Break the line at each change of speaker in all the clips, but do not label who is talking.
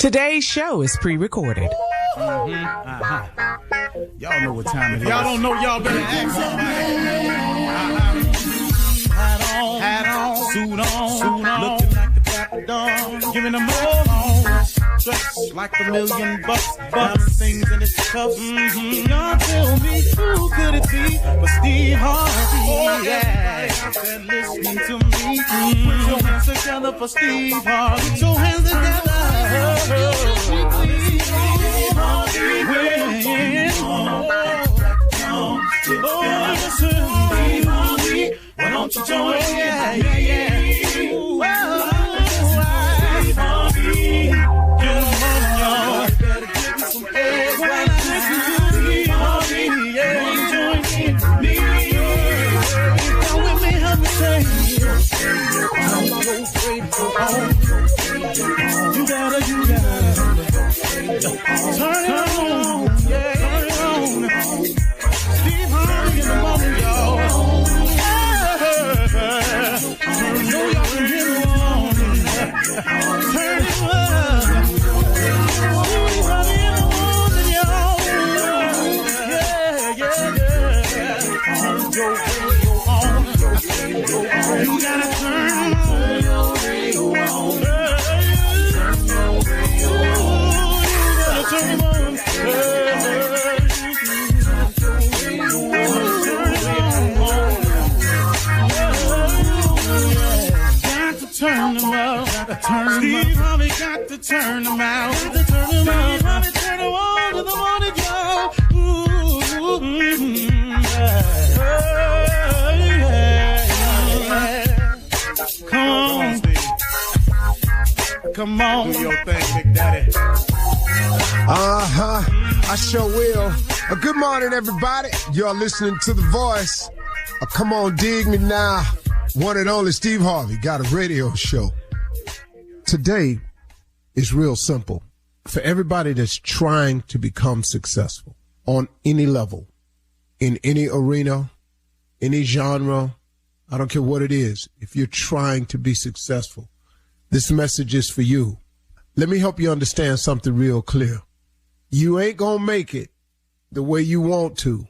Today's show is pre-recorded.
Y'all know what time it is. Y'all don't know, y'all better ask somebody. Hat on, suit on, looking like the Dapper Dawn, giving them all dressed like $1 million bucks, things in its cuffs. Y'all tell me who could it be but Steve Harvey? Oh yeah, and listening to me. Put your hands together for Steve Harvey. Put your hands together. Steve Harvey. Listen, Steve Harvey. Why don't you join? Yeah. Steve Harvey. Get on, y'all. Better give me some eggs right now. Steve Harvey. Yeah, join me. Come with me, help me say. I'm so grateful. You gotta. Turn it on. Yeah, turn it on. Steve Harvey in the morning, y'all. You gotta turn your radio on. Turn them up, Steve Harvey got to turn them out. Steve Harvey turn them on to the morning, y'all. Come on, do your thing, Big Daddy.
I sure will. Good morning, everybody. You're listening to The Voice. Come on, dig me now. One and only Steve Harvey got a radio show. Today is real simple. For everybody that's trying to become successful on any level, in any arena, any genre, I don't care what it is. If you're trying to be successful, this message is for you. Let me help you understand something real clear. You ain't gonna make it the way you want to,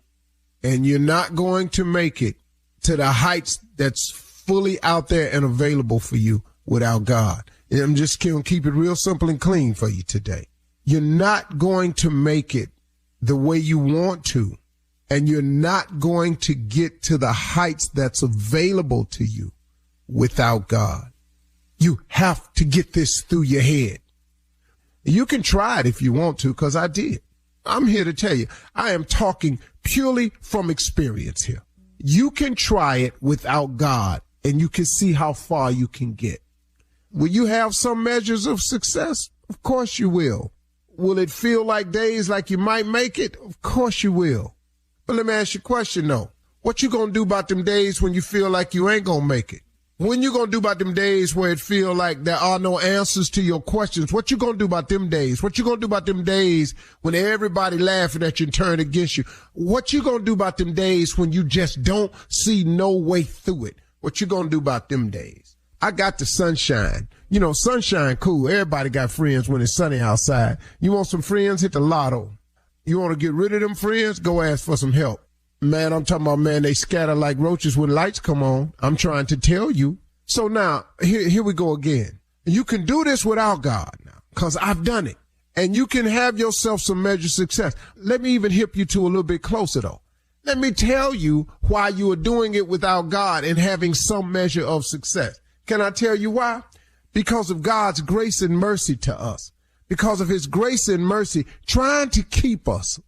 and you're not going to make it to the heights that's fully out there and available for you without God. And I'm just going to keep it real simple and clean for you today. You're not going to make it the way you want to, and you're not going to get to the heights that's available to you without God. You have to get this through your head. You can try it if you want to, because I did. I'm here to tell you, I am talking purely from experience here. You can try it without God, and you can see how far you can get. Will you have some measures of success? Of course you will. Will it feel like days like you might make it? Of course you will. But let me ask you a question, though. What you gonna do about them days when you feel like you ain't gonna make it? When you gonna do about them days where it feel like there are no answers to your questions? What you gonna do about them days? What you gonna do about them days when everybody laughing at you and turn against you? What you gonna do about them days when you just don't see no way through it? What you gonna do about them days? I got the sunshine. You know, sunshine cool. Everybody got friends when it's sunny outside. You want some friends? Hit the lotto. You want to get rid of them friends? Go ask for some help. Man, I'm talking about, man, they scatter like roaches when lights come on. I'm trying to tell you. So now, here we go again. You can do this without God now, because I've done it. And you can have yourself some measure of success. Let me even hip you to a little bit closer, though. Let me tell you why you are doing it without God and having some measure of success. Can I tell you why? Because of God's grace and mercy to us. Because of his grace and mercy trying to keep us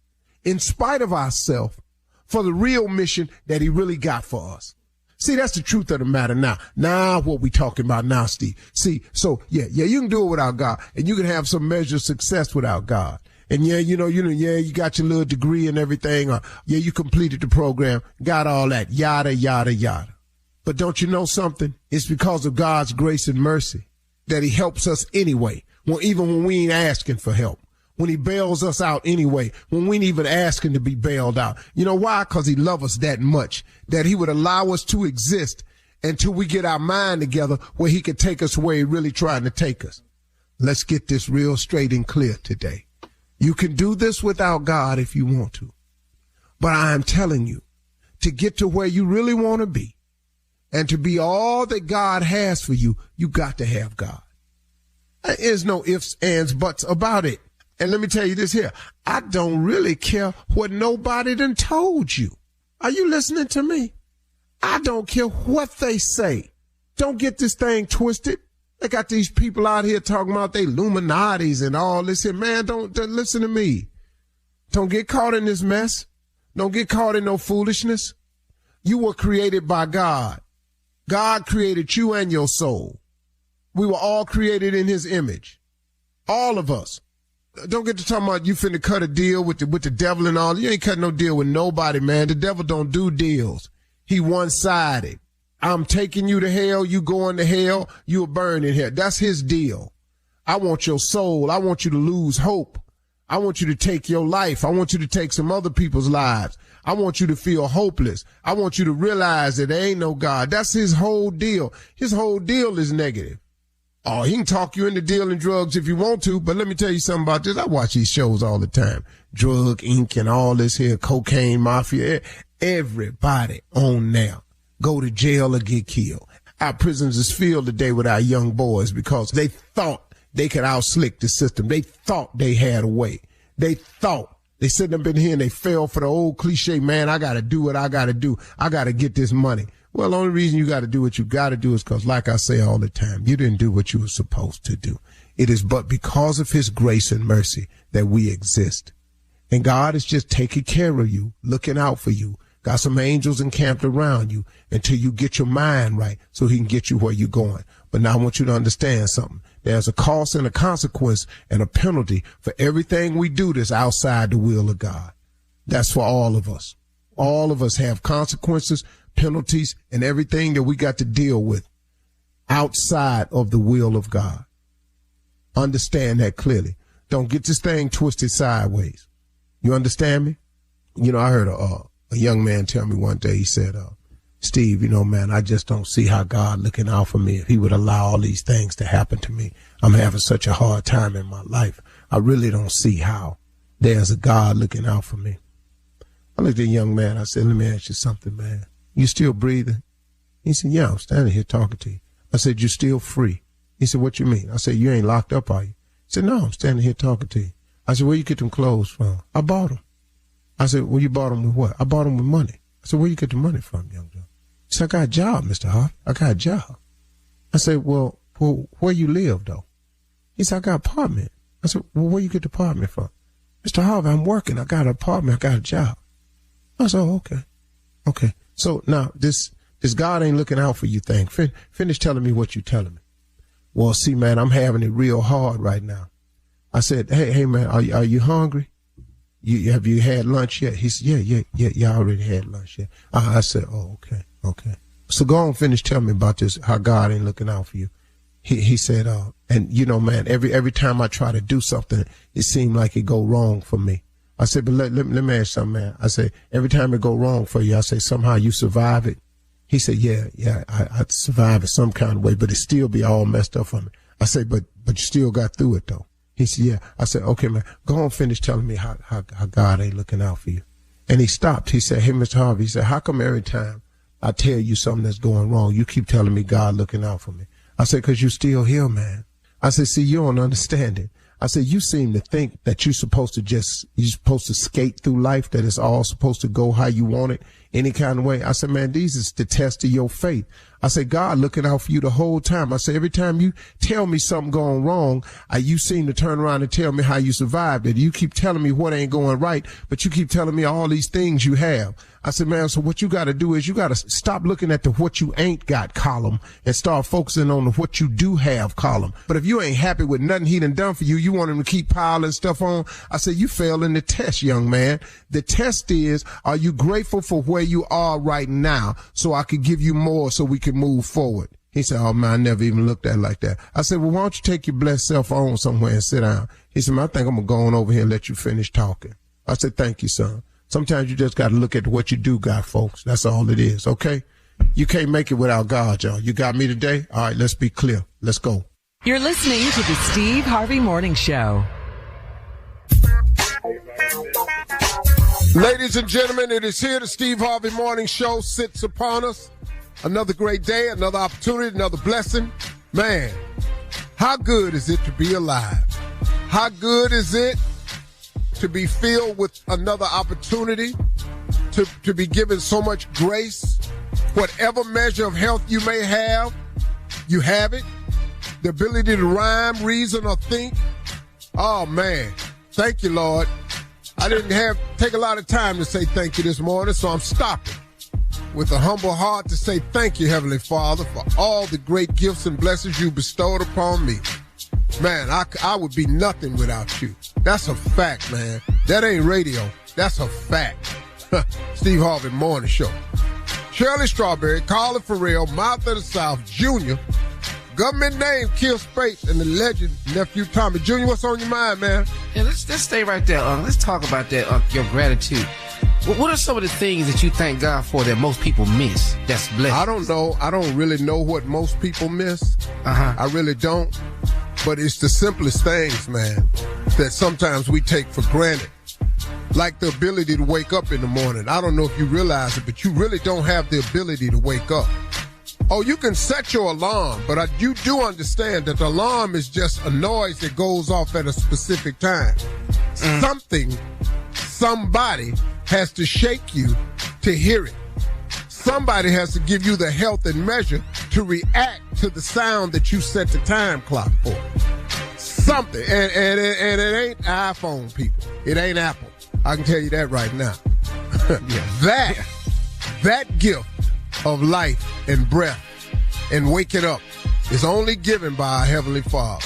in spite of ourselves for the real mission that he really got for us. See, that's the truth of the matter now. Now what we talking about now, Steve. See, so yeah, you can do it without God, and you can have some measure of success without God. And yeah, you got your little degree and everything, or yeah, you completed the program, got all that, yada, yada, yada. But don't you know something? It's because of God's grace and mercy that he helps us anyway, even when we ain't asking for help. When he bails us out anyway, when we ain't even asking to be bailed out. You know why? Because he loves us that much, that he would allow us to exist until we get our mind together where he could take us where he really trying to take us. Let's get this real straight and clear today. You can do this without God if you want to. But I am telling you, to get to where you really want to be and to be all that God has for you, you got to have God. There's no ifs, ands, buts about it. And let me tell you this here. I don't really care what nobody done told you. Are you listening to me? I don't care what they say. Don't get this thing twisted. They got these people out here talking about they Illuminatis and all this here. Man, don't listen to me. Don't get caught in this mess. Don't get caught in no foolishness. You were created by God. God created you and your soul. We were all created in his image. All of us. Don't get to talking about you finna cut a deal with the devil and all. You ain't cutting no deal with nobody, man. The devil don't do deals. He one-sided. I'm taking you to hell. You going to hell. You'll burn in hell. That's his deal. I want your soul. I want you to lose hope. I want you to take your life. I want you to take some other people's lives. I want you to feel hopeless. I want you to realize that there ain't no God. That's his whole deal. His whole deal is negative. Oh, he can talk you into dealing drugs if you want to, but let me tell you something about this. I watch these shows all the time. Drug Inc. and all this here, cocaine mafia. Everybody on now go to jail or get killed. Our prisons is filled today with our young boys because they thought they could outslick the system. They thought they had a way. They thought. They sitting up in here and they fell for the old cliche, man, I got to do what I got to do. I got to get this money. Well, the only reason you got to do what you got to do is because, like I say all the time, you didn't do what you were supposed to do. It is but because of his grace and mercy that we exist. And God is just taking care of you, looking out for you. Got some angels encamped around you until you get your mind right so he can get you where you're going. But now I want you to understand something. There's a cost and a consequence and a penalty for everything we do that's outside the will of God. That's for all of us. All of us have consequences, penalties, and everything that we got to deal with outside of the will of God. Understand that clearly. Don't get this thing twisted sideways. You understand me? You know, I heard a young man tell me one day, he said, Steve, you know, man, I just don't see how God looking out for me if he would allow all these things to happen to me. I'm having such a hard time in my life. I really don't see how there's a God looking out for me. I looked at the young man. I said, let me ask you something, man. You still breathing? He said, yeah, I'm standing here talking to you. I said, you're still free. He said, what you mean? I said, you ain't locked up, are you? He said, no, I'm standing here talking to you. I said, where you get them clothes from? I bought them. I said, well, you bought them with what? I bought them with money. I said, where you get the money from, young John? He said, I got a job, Mr. Harvey. I got a job. I said, well, where you live, though? He said, I got an apartment. I said, well, where you get the apartment from? Mr. Harvey, I'm working. I got an apartment. I got a job. I said, oh, okay. Okay. So now this God ain't looking out for you thing. Finish telling me what you telling me. Well, see, man, I'm having it real hard right now. I said, hey, man, are you hungry? Have you had lunch yet? He said, yeah, I already had lunch yet. I said, oh, okay. So go on, finish telling me about this, how God ain't looking out for you. He said, and you know, man, every time I try to do something, it seemed like it go wrong for me. I said, but let me ask you something, man. I said, every time it go wrong for you, I say, somehow you survive it. He said, yeah, I survive it some kind of way, but it still be all messed up for me. I said, but you still got through it though. He said, yeah. I said, okay, man, go on, finish telling me how God ain't looking out for you. And he stopped. He said, hey, Mr. Harvey, he said, how come every time I tell you something that's going wrong, you keep telling me God looking out for me? I said, because you still here, man. I said, see, you don't understand it. I said, you seem to think that you're supposed to skate through life, that it's all supposed to go how you want it, any kind of way. I said, man, these is the test of your faith. I said, God looking out for you the whole time. I said, every time you tell me something going wrong, you seem to turn around and tell me how you survived it. You keep telling me what ain't going right, but you keep telling me all these things you have. I said, man, so what you got to do is you got to stop looking at the what you ain't got column and start focusing on the what you do have column. But if you ain't happy with nothing he done for you, you want him to keep piling stuff on. I said, you failing the test, young man. The test is, are you grateful for where you are right now so I could give you more so we can move forward? He said, oh, man, I never even looked at it like that. I said, well, why don't you take your blessed self on somewhere and sit down? He said, man, I think I'm going to go on over here and let you finish talking. I said, thank you, son. Sometimes you just got to look at what you do got, folks. That's all it is, okay? You can't make it without God, y'all. You got me today? All right, let's be clear. Let's go.
You're listening to the Steve Harvey Morning Show.
Ladies and gentlemen, it is here. The Steve Harvey Morning Show sits upon us. Another great day, another opportunity, another blessing. Man, how good is it to be alive? How good is it to be filled with another opportunity, to be given so much grace? Whatever measure of health you may have, you have it. The ability to rhyme, reason, or think. Oh, man. Thank you, Lord. I didn't take a lot of time to say thank you this morning, so I'm stopping with a humble heart to say thank you, Heavenly Father, for all the great gifts and blessings you bestowed upon me. Man, I would be nothing without you. That's a fact, man. That ain't radio. That's a fact. Steve Harvey Morning Show. Shirley Strawberry, Carla Farrell, Mouth of the South, Jr., government name, Kill Spates, and the legend, Nephew Tommy. Junior, what's on your mind, man?
Yeah, let's stay right there, Let's talk about that, your gratitude. What are some of the things that you thank God for that most people miss? That's blessed.
I don't know. I don't really know what most people miss. I really don't. But it's the simplest things, man, that sometimes we take for granted. Like the ability to wake up in the morning. I don't know if you realize it, but you really don't have the ability to wake up. Oh, you can set your alarm, but you do understand that the alarm is just a noise that goes off at a specific time. Somebody has to shake you to hear it. Somebody has to give you the health and measure to react to the sound that you set the time clock for. Something. And it ain't iPhone, people. It ain't Apple. I can tell you that right now. That gift of life and breath and waking up is only given by our Heavenly Father.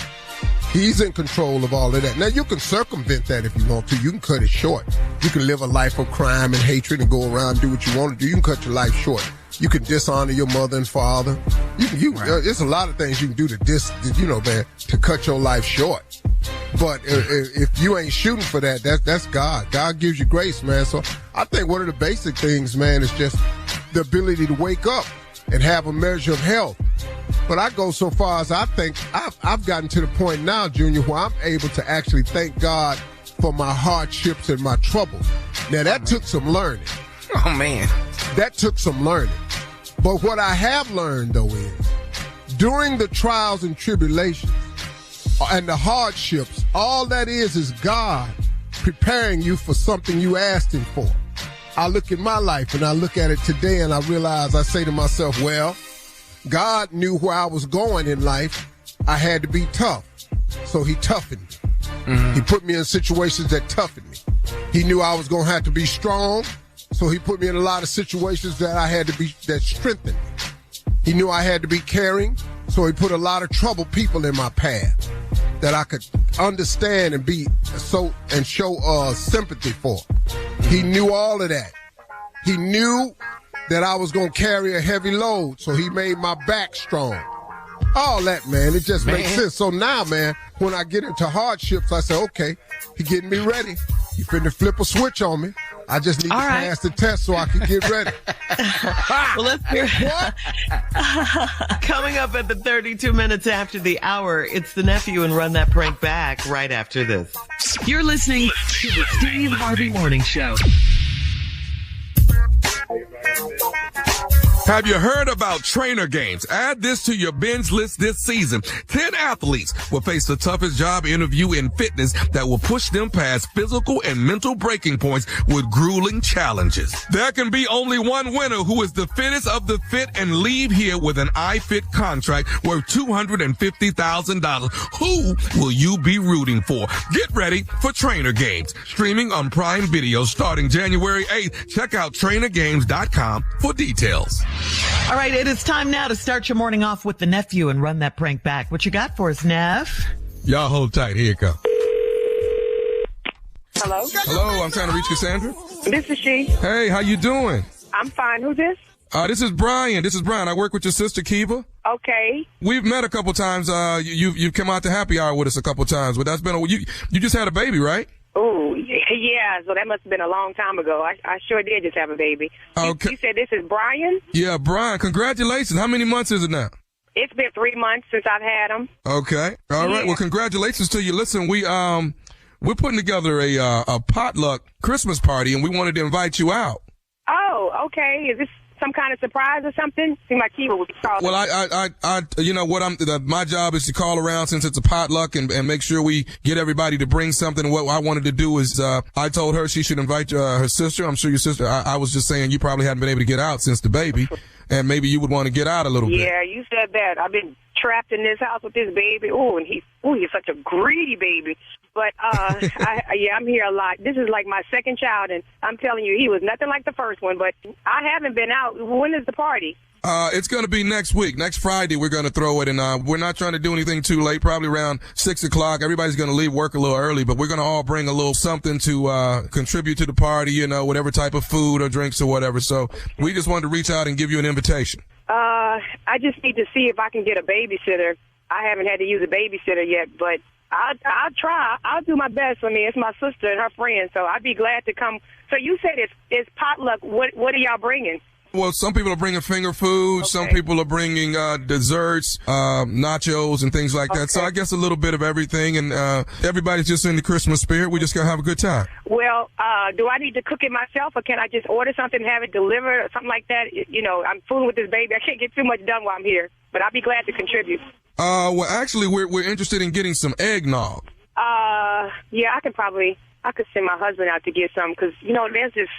He's in control of all of that. Now, you can circumvent that if you want to. You can cut it short. You can live a life of crime and hatred and go around and do what you want to do. You can cut your life short. You can dishonor your mother and father. There's a lot of things you can do to cut your life short. But if you ain't shooting for that, that's God. God gives you grace, man. So I think one of the basic things, man, is just the ability to wake up and have a measure of health. But I go so far as I think I've gotten to the point now, Junior, where I'm able to actually thank God for my hardships and my troubles. Now, that took some learning.
Oh, man.
That took some learning. But what I have learned, though, is during the trials and tribulations and the hardships, all that is God preparing you for something you asked him for. I look at my life and I look at it today and I realize, I say to myself, well, God knew where I was going in life. I had to be tough. So he toughened me. Mm-hmm. He put me in situations that toughened me. He knew I was going to have to be strong. So he put me in a lot of situations that strengthened me. He knew I had to be caring. So he put a lot of troubled people in my path that I could understand and show sympathy for. He knew all of that. He knew that I was going to carry a heavy load, so he made my back strong. All that, man, it just makes sense. So now, man, when I get into hardships, I say, okay, he getting me ready. He finna flip a switch on me. I just need to pass the test so I can get ready.
Well, let's hear what? Coming up at the 32 minutes after the hour, it's the Nephew and Run That Prank Back right after this. You're listening to the Steve Harvey Morning Show.
Have you heard about trainer games? Add this to your binge list this season. 10 athletes will face the toughest job interview in fitness that will push them past physical and mental breaking points with grueling challenges. There can be only one winner who is the fittest of the fit and leave here with an iFit contract worth $250,000. Who will you be rooting for? Get ready for Trainer Games. Streaming on Prime Video starting January 8th. Check out trainergames.com for details.
All right, it is time now to start your morning off with the Nephew and Run That Prank Back. What you got for us, Neff?
Y'all hold tight. Here it comes.
Hello?
Hello, I'm trying to reach Cassandra.
This is she.
Hey, how you doing?
I'm fine. Who's this?
This is Brian. I work with your sister, Kiva.
Okay.
We've met a couple times. You've come out to happy hour with us a couple times, but that's been you just had a baby, right?
Oh, yeah. So that must have been a long time ago. I sure did just have a baby.
Okay.
You said this is Brian?
Yeah, Brian. Congratulations. How many months is it now?
It's been 3 months since I've had them.
Okay. All right. Well, congratulations to you. Listen, we're putting together a potluck Christmas party, and we wanted to invite you out.
Oh, okay. Is this some kind of surprise or something? Seems like Kiva would be calling.
Well, I you know what my job is to call around since it's a potluck and make sure we get everybody to bring something. What I wanted to do is, I told her she should invite her sister. I'm sure your sister, I was just saying you probably hadn't been able to get out since the baby, and maybe you would want to get out a little bit.
Yeah, you said that. I've been trapped in this house with this baby. And he's such a greedy baby. But, I'm here a lot. This is like my second child, and I'm telling you, he was nothing like the first one, but I haven't been out. When is the party?
It's going to be next week. Next Friday, we're going to throw it, and we're not trying to do anything too late, probably around 6 o'clock. Everybody's going to leave work a little early, but we're going to all bring a little something to contribute to the party, you know, whatever type of food or drinks or whatever. So we just wanted to reach out and give you an invitation.
I just need to see if I can get a babysitter. I haven't had to use a babysitter yet, but I'll try. I'll do my best. I mean, it's my sister and her friend, so I'd be glad to come. So you said it's potluck. What are y'all bringing?
Well, some people are bringing finger food. Okay. Some people are bringing desserts, nachos, and things like that. So I guess a little bit of everything, and everybody's just in the Christmas spirit. We just gonna have a good time.
Well, do I need to cook it myself, or can I just order something and have it delivered or something like that? You know, I'm fooling with this baby. I can't get too much done while I'm here, but I'll be glad to contribute.
Well, actually, we're interested in getting some eggnog.
Yeah, I could send my husband out to get some because, you know, there's this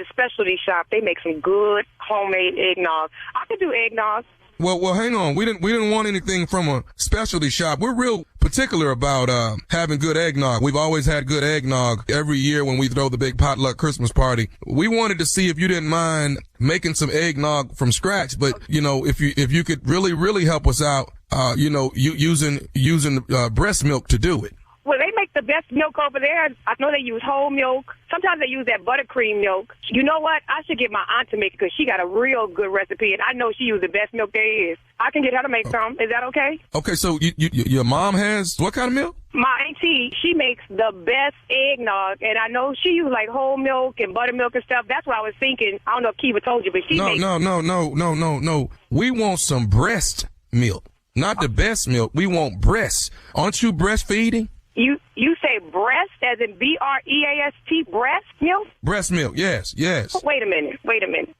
specialty shop. They make some good homemade eggnog. I could do eggnog.
Well, hang on. We didn't want anything from a specialty shop. We're real particular about having good eggnog. We've always had good eggnog every year when we throw the big potluck Christmas party. We wanted to see if you didn't mind making some eggnog from scratch, but you know, if you could really help us out, you know, using breast milk to do it.
Well, they make the best milk over there. I know they use whole milk. Sometimes they use that buttercream milk. You know what? I should get my aunt to make it because she got a real good recipe, and I know she uses the best milk there is. I can get her to make some. Is that okay?
Okay, so your mom has what kind of milk?
My auntie, she makes the best eggnog, and I know she uses like whole milk and buttermilk and stuff. That's what I was thinking. I don't know if Kiva told you, but she makes...
No. We want some breast milk, not the best milk. We want breast. Aren't you breastfeeding?
You say breast as in BREAST, breast milk?
Breast milk, yes.
Wait a minute.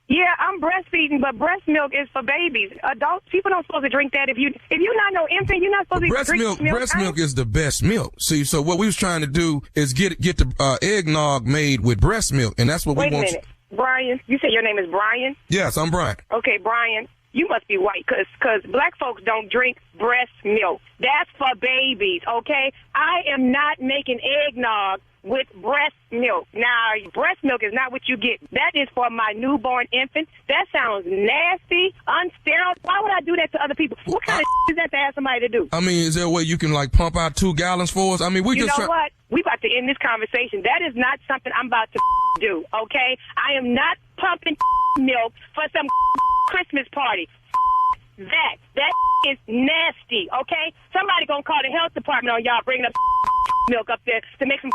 Yeah, I'm breastfeeding, but breast milk is for babies. Adults, people don't supposed to drink that. If you're not no infant, you're not supposed to drink milk.
Breast milk is the best milk. See, so what we was trying to do is get the eggnog made with breast milk, and that's what we want.
Wait a minute. Brian, you said your name is Brian?
Yes, I'm Brian.
Okay, Brian. You must be white because black folks don't drink breast milk. That's for babies, okay? I am not making eggnog with breast milk. Now, breast milk is not what you get. That is for my newborn infant. That sounds nasty, unsterile. Why would I do that to other people? What kind of is that to ask somebody to do?
I mean, is there a way you can, like, pump out 2 gallons for us? I mean,
You know what? We about to end this conversation. That is not something I'm about to do, okay? I am not pumping milk for some Christmas party. That is nasty, okay? Somebody gonna call the health department on y'all bringing up milk up there to make some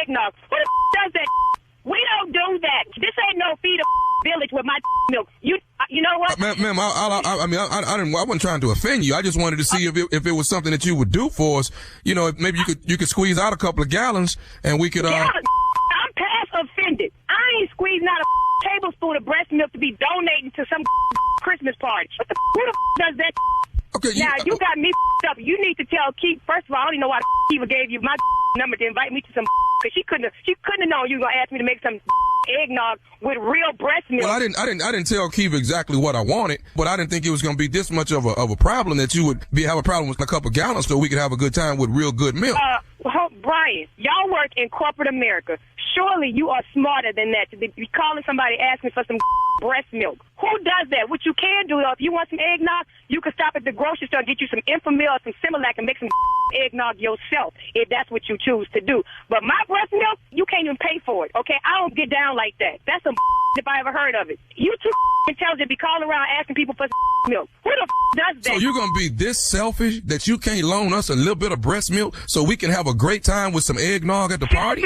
eggnog. Who the does that? We don't do that. This ain't no feed a village with my milk. You know what?
Ma'am, I wasn't trying to offend you. I just wanted to see if it was something that you would do for us. You know, maybe you could squeeze out a couple of gallons and we could.
I'm past offended. I ain't squeezing out a tablespoon of breast milk to be donating to some Christmas party. Who the does that?
Okay,
now, you got me up. You need to tell Keith. First of all, I don't even know why Kiva gave you my number to invite me to some because she couldn't have known you were going to ask me to make some eggnog with real breast milk.
Well, I didn't tell Kiva exactly what I wanted, but I didn't think it was going to be this much of a problem that you would have a problem with a couple of gallons so we could have a good time with real good milk.
Brian, y'all work in corporate America. Surely you are smarter than that to be calling somebody asking for some breast milk. Who does that? What you can do, though, if you want some eggnog, you can stop at the grocery store and get you some Infamil or some Similac and make some eggnog yourself, if that's what you choose to do. But my breast milk, you can't even pay for it, okay? I don't get down like that. That's some if I ever heard of it. You too intelligent be calling around asking people for milk. Who the does that?
So you're going to be this selfish that you can't loan us a little bit of breast milk so we can have a great time with some eggnog at the party?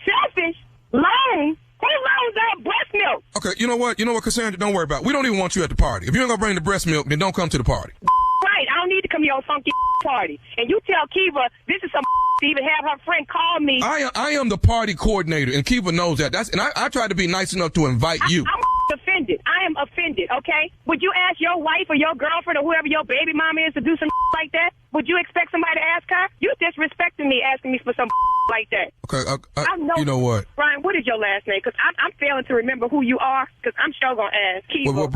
Selfish? Loan? Who loans out breast milk?
Okay, you know what, Cassandra, don't worry about it. We don't even want you at the party. If you ain't going to bring the breast milk, then don't come to the party.
party. And you tell Kiva this is some to even have her friend call me.
I am the party coordinator, and Kiva knows that. I tried to be nice enough to invite you.
I'm offended. I am offended, okay? Would you ask your wife or your girlfriend or whoever your baby mama is to do some like that? Would you expect somebody to ask her? You disrespecting me asking me for some like that.
Okay,
you
know what?
Brian, what is your last name? Because I'm failing to remember who you are, because I'm sure going to ask. Kiva.
Well,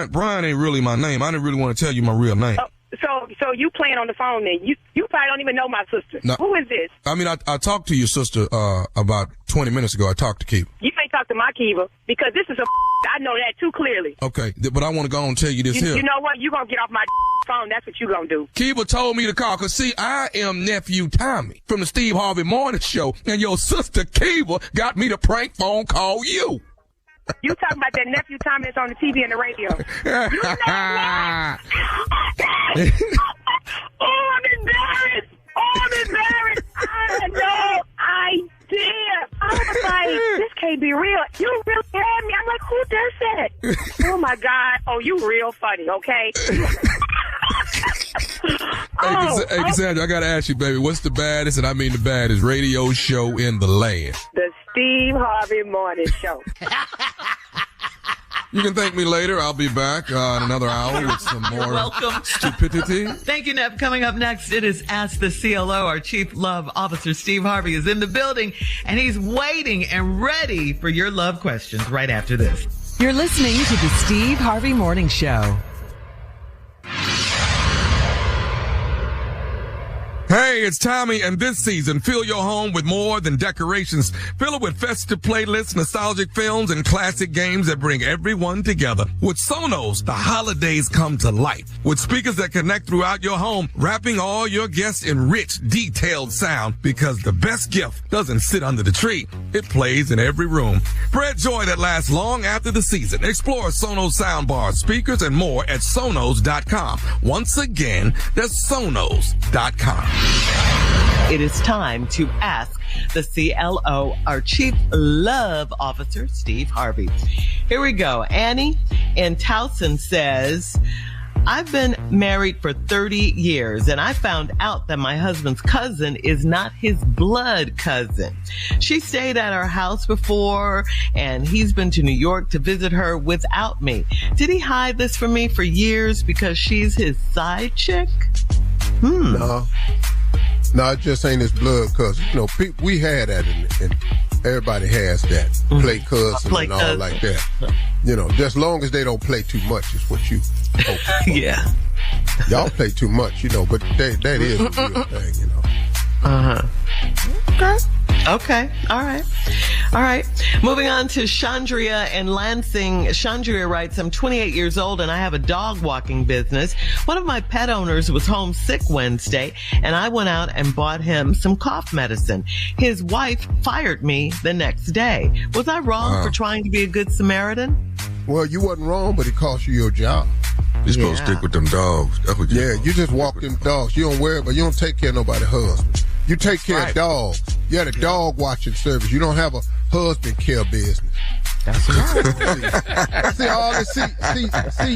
Brian ain't really my name. I didn't really want to tell you my real name.
So you playing on the phone then? You probably don't even know my sister.
No,
who is this?
I mean, I talked to your sister about 20 minutes ago. I talked to Kiva.
You ain't talked to my Kiva, because this is I know that too clearly.
Okay, but I want to go on and tell you this here.
You know what? You're going to get off my phone. That's what you going to do.
Kiva told me to call, because, see, I am Nephew Tommy from the Steve Harvey Morning Show, and your sister Kiva got me to prank phone call you.
You talking about that Nephew Tommy that's on the TV and the radio. You know what? I'm embarrassed. I had no idea. I was like, this can't be real. You really had me. I'm like, who does that? Oh, my God. Oh, you real funny, okay?
Hey, Cassandra, I got to ask you, baby, what's the baddest, and I mean the baddest, radio show in the land?
The Steve Harvey Morning Show.
You can thank me later. I'll be back in another hour with some more
welcome.
Stupidity.
Thank you, Nev. Coming up next, it is Ask the CLO. Our Chief Love Officer, Steve Harvey, is in the building, and he's waiting and ready for your love questions right after this.
You're listening to the Steve Harvey Morning Show.
Hey, it's Tommy, and this season, fill your home with more than decorations. Fill it with festive playlists, nostalgic films, and classic games that bring everyone together. With Sonos, the holidays come to life. With speakers that connect throughout your home, wrapping all your guests in rich, detailed sound, because the best gift doesn't sit under the tree. It plays in every room. Spread joy that lasts long after the season. Explore Sonos soundbars, speakers, and more at Sonos.com. Once again, that's Sonos.com.
It is time to ask the CLO, our Chief Love Officer, Steve Harvey. Here we go. Annie in Towson says, I've been married for 30 years, and I found out that my husband's cousin is not his blood cousin. She stayed at our house before, and he's been to New York to visit her without me. Did he hide this from me for years because she's his side chick?
No, it just ain't his blood cousin. You know, we had that, and everybody has that. Play cousin and all like that. You know, just as long as they don't play too much is what you hope for.
Yeah.
Y'all play too much, you know, but that is a real thing, you know.
Okay. All right. Moving on to Chandria and Lansing. Chandria writes, I'm 28 years old and I have a dog walking business. One of my pet owners was home sick Wednesday, and I went out and bought him some cough medicine. His wife fired me the next day. Was I wrong for trying to be a good Samaritan?
Well, you wasn't wrong, but it cost you your job.
You're supposed to stick with them dogs. That's what
you just walk them dogs. You don't worry, but you don't take care of nobody's husband. You take care of dogs. You had a dog watching service. You don't have a husband care business.
That's right.
See, all this. See,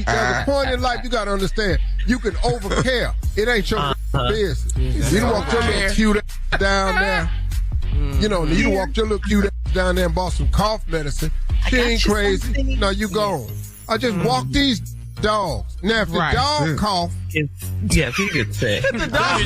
there's a point in life you got to understand. You can overcare. It ain't your business. You don't walk your little cute down there. You know, you don't walk your little cute down there and bought some cough medicine. She ain't crazy. No, you gone. I just walk these dogs. Now, if the dog cough,
yes, he gets sick.
If the dog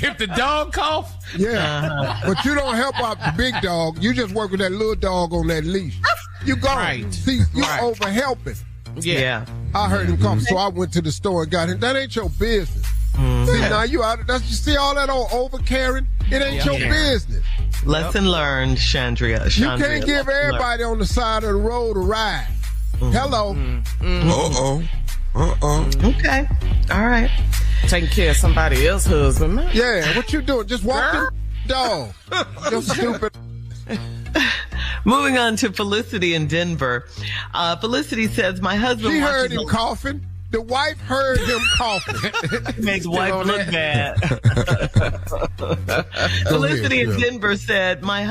If the dog cough,
but you don't help out the big dog. You just work with that little dog on that leash. You gone.
Right.
See, you over helping.
Yeah.
I heard him cough, so I went to the store and got him. That ain't your business. See, now you out. You see all that old over caring? It ain't your business.
Lesson learned, Chandria.
You can't give everybody on the side of the road a ride. Hello.
Okay. All right.
taking care of somebody else's husband, man.
Yeah, what you doing? Just walk the dog. Just stupid.
Moving on to Felicity in Denver. Felicity says, my husband
She
watches
heard him coughing. The wife heard him coughing.
Makes wife look bad. Felicity in Denver said, my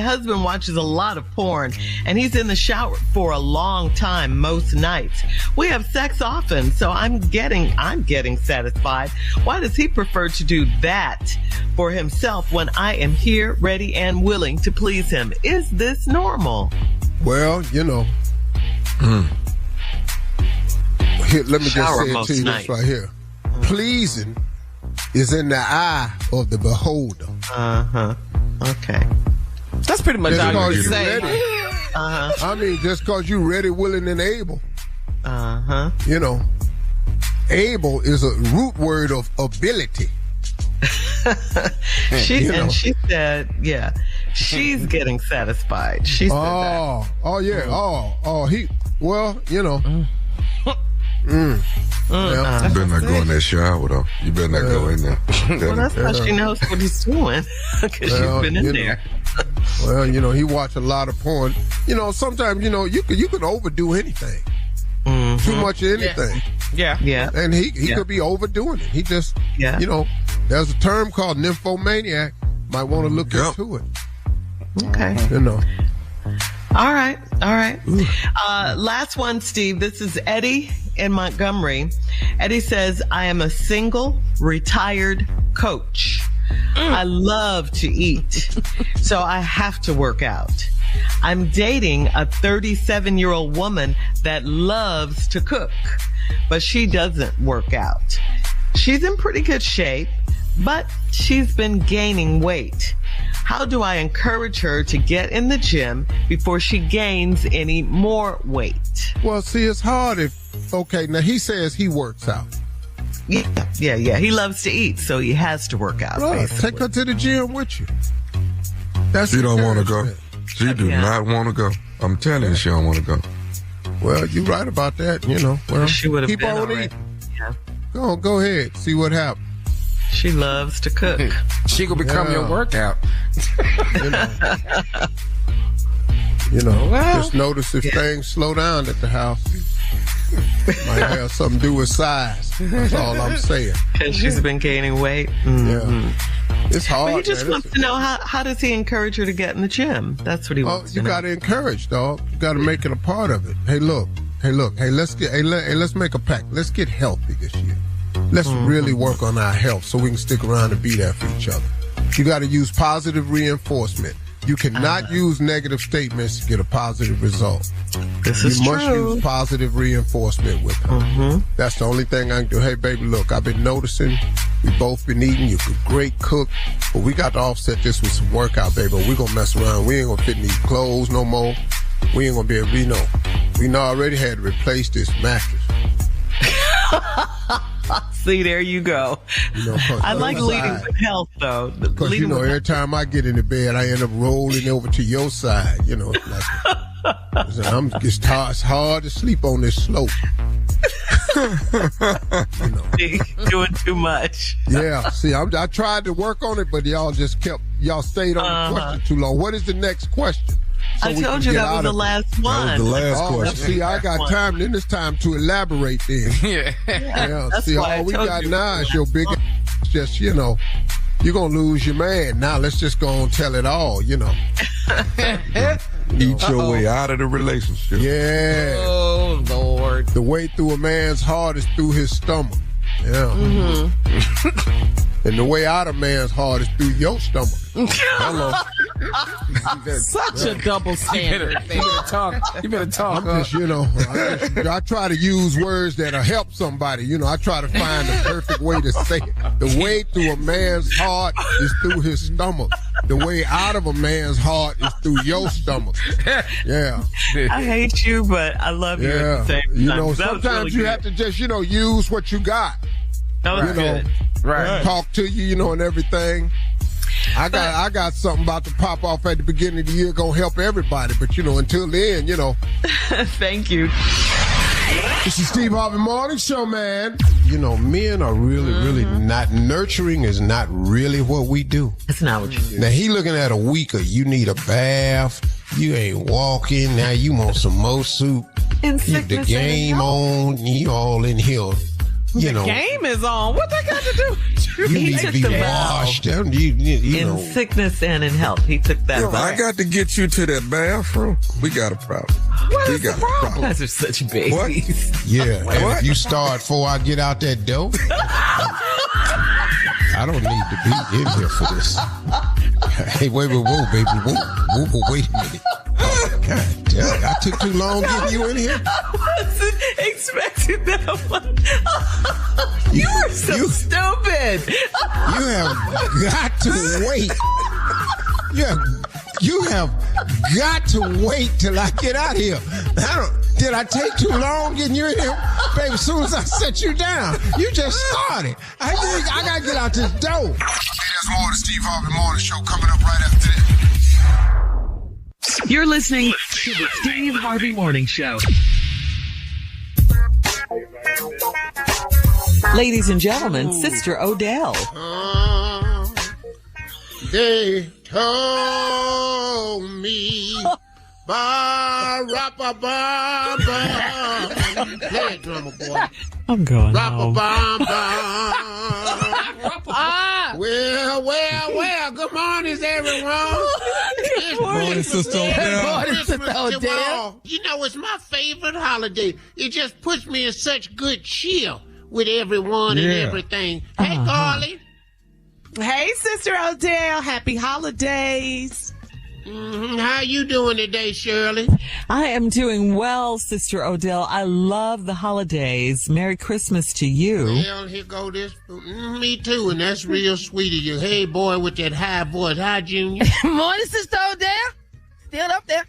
husband watches a lot of porn, and he's in the shower for a long time most nights. We have sex often, so I'm getting satisfied. Why does he prefer to do that for himself when I am here, ready and willing to please him? Is this normal?
Well, you know. Here, let me just say it to you this right here. Pleasing is in the eye of the beholder.
Okay.
That's pretty much all you say.
I mean, just because you're ready, willing, and able. You know, able is a root word of ability.
She said, yeah, she's getting satisfied. She said that.
Oh, yeah. Well, you know.
You better not go in that shower, though. You better not go in there.
Well, that's how she knows what he's doing, because she's been in there.
Well, you know, he watched a lot of porn. You know, sometimes, you know, you can overdo anything. Too much of anything.
Yeah.
And he could be overdoing it. He just, you know, there's a term called nymphomaniac. Might want to look into it.
Okay.
You know.
All right. Last one, Steve. This is Eddie in Montgomery. Eddie says, I am a single, retired coach. I love to eat, so I have to work out. I'm dating a 37-year-old woman that loves to cook, but she doesn't work out. She's in pretty good shape, but she's been gaining weight. How do I encourage her to get in the gym before she gains any more weight?
Well, see, it's hard now he says he works out.
Yeah. He loves to eat, so he has to work out.
Right. Take her to the gym with you.
She don't want to go. She do not want to go. I'm telling you, she don't want to go.
Well, you're right about that, you know. Well,
she would have
keep
been
on
already.
eating.
Yeah.
Go ahead. See what happens.
She loves to cook.
She gonna become your workout.
You know, just notice if things slow down at the house. Might have something to do with size. That's all I'm saying.
Because she's been gaining weight.
Yeah. It's hard.
But he just wants to know how does he encourage her to get in the gym? That's what he wants to know.
You got to encourage, dog. You got to make it a part of it. Hey, look. Hey, let's make a pact. Let's get healthy this year. Let's really work on our health so we can stick around and be there for each other. You got to use positive reinforcement. You cannot use negative statements to get a positive result. You must use positive reinforcement with her. That's the only thing I can do. Hey, baby, look, I've been noticing. We both been eating. You're a great cook. But we got to offset this with some workout, baby. We're going to mess around. We ain't going to fit in these clothes no more. We ain't going to be able to, you know. We already had to replace this mattress.
See, there you go.
You know,
I like leading with health, though.
Because, you know, every time I get into bed, I end up rolling over to your side. You know, it's hard to sleep on this slope. You know.
Doing too much.
Yeah, see, I tried to work on it, but y'all stayed on the question too long. What is the next question?
So I told you that was the last one.
That was the last question.
See, I got time. Then it's time to elaborate then. Yeah. See, all we got now is your big just, you know, you're going to lose your man. Now let's just go and tell it all, you know.
Eat your way out of the relationship.
Yeah.
Oh, Lord.
The way through a man's heart is through his stomach. Yeah. And the way out of man's heart is through your stomach. Hello.
Such a double standard. You better talk.
I'm just, you know, I try to use words that'll help somebody. You know, I try to find the perfect way to say it. The way through a man's heart is through his stomach. The way out of a man's heart is through your stomach. Yeah.
I hate you, but I love you at the same time.
You know, sometimes you have to just, you know, use what you got.
That was good.
Right.
Talk to you, you know, and everything. I got something about to pop off at the beginning of the year, gonna help everybody. But, you know, until then, you know.
Thank you.
This is Steve Harvey Morning Show, man. You know, men are really not, nurturing is not really what we do.
That's not what you do.
Now, he looking at a week of you need a bath, you ain't walking, now you want some more soup.
In sickness
The game on, you all in here. You know,
Game is on. What that got to do?
you need to be washed. You
in
know.
sickness and in health. He took that.
I got to get you to that bathroom. We got a problem.
What
We
is the
got a
problem?
problem.
You guys are such babies.
What?
Yeah, and if you start before I get out that door, I don't need to be in here for this. Hey, wait, whoa, baby, whoa, wait a minute. Oh, God damn, I took too long getting you in here.
I wasn't expecting that one. You are so stupid.
You have got to wait. You have got to wait till I get out here. Did I take too long getting you in here? Baby, as soon as I set you down, you just started. I got to get out this door. Okay, there's more of the Steve Harvey Morning Show coming up right after this.
You're listening to the Steve Harvey Morning Show.
Ladies and gentlemen, Sister Odell.
They told me, ba-ra-ba-ba-ba. Play it, drummer boy.
I'm going home.
Well, good morning, everyone.
Good morning, Sister Odell.
You know, it's my favorite holiday. It just puts me in such good cheer with everyone and everything. Hey, Carly.
Hey, Sister Odell. Happy holidays.
How you doing today, Shirley?
I am doing well, Sister Odell. I love the holidays. Merry Christmas to you.
Well, here go this. Me too, and that's real sweet of you. Hey, boy, with that high voice. Hi, Junior.
Morning, Sister Odell. Still up there.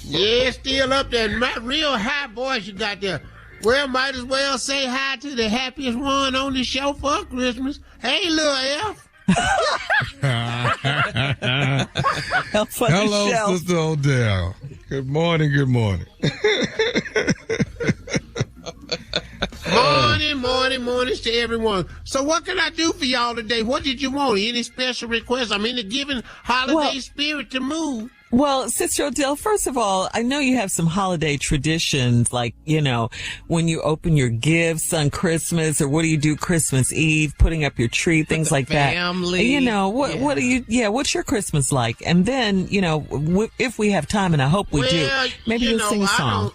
Yeah, still up there. My real high voice you got there. Well, might as well say hi to the happiest one on the show for Christmas. Hey, little F.
Hello, Sister Odell. Good morning.
Morning to everyone. So what can I do for y'all today? What did you want? Any special requests? I'm in the giving holiday spirit to move.
Well, Sister Odell, first of all, I know you have some holiday traditions, like, you know, when you open your gifts on Christmas, or what do you do Christmas Eve, putting up your tree, things like
family.
that. You know, what do you, what's your Christmas like? And then, you know, if we have time, and I hope we do, maybe you'll sing a song.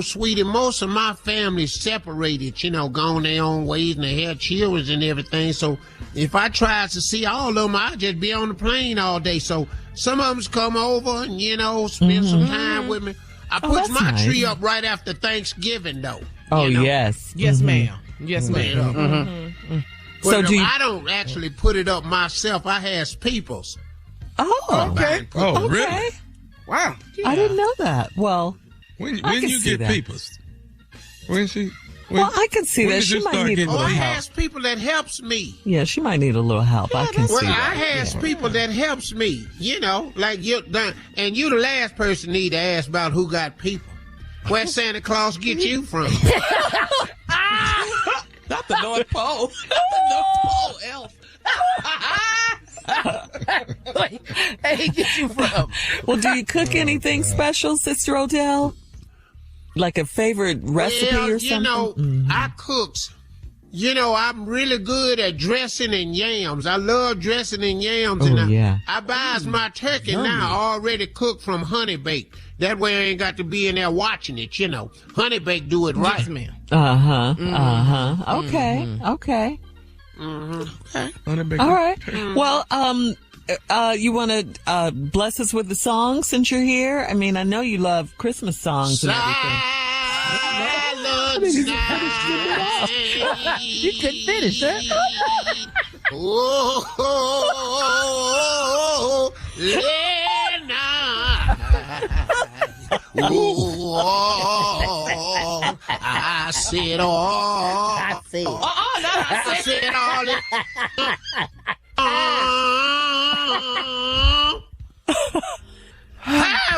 Sweetie, most of my family's separated, gone their own ways, and they have children and everything. So if I tried to see all of them, I'd just be on the plane all day. So some of them's come over and, spend some time with me. I put my tree up right after Thanksgiving, though.
Oh, yes.
Yes, ma'am. Yes, ma'am.
So I don't actually put it up myself. I have people's.
Oh,
okay. Oh,
okay.
Really?
Wow.
Yeah. I didn't know that. Well,
when you get people's?
I can see that. She might need a little help.
I have people that helps me.
Yeah, she might need a little help. I can see that.
Well, I have people that helps me, like you. And you the last person need to ask about who got people. Where Santa Claus get you from?
Not the North Pole. The North Pole elf. Where he get you from?
Well, do you cook anything special, Sister Odell? Like a favorite recipe or something?
I cooks. I'm really good at dressing and yams. I love dressing and yams. I buys my turkey now already cooked from Honey Bake. That way I ain't got to be in there watching it, Honey Bake do it right.
Yes, ma'am.
Okay. Okay.
Okay.
All right. Well, you want to bless us with the song since you're here? I mean, I know you love Christmas songs and everything.
You couldn't finish, huh?
I said all.
I said all
it.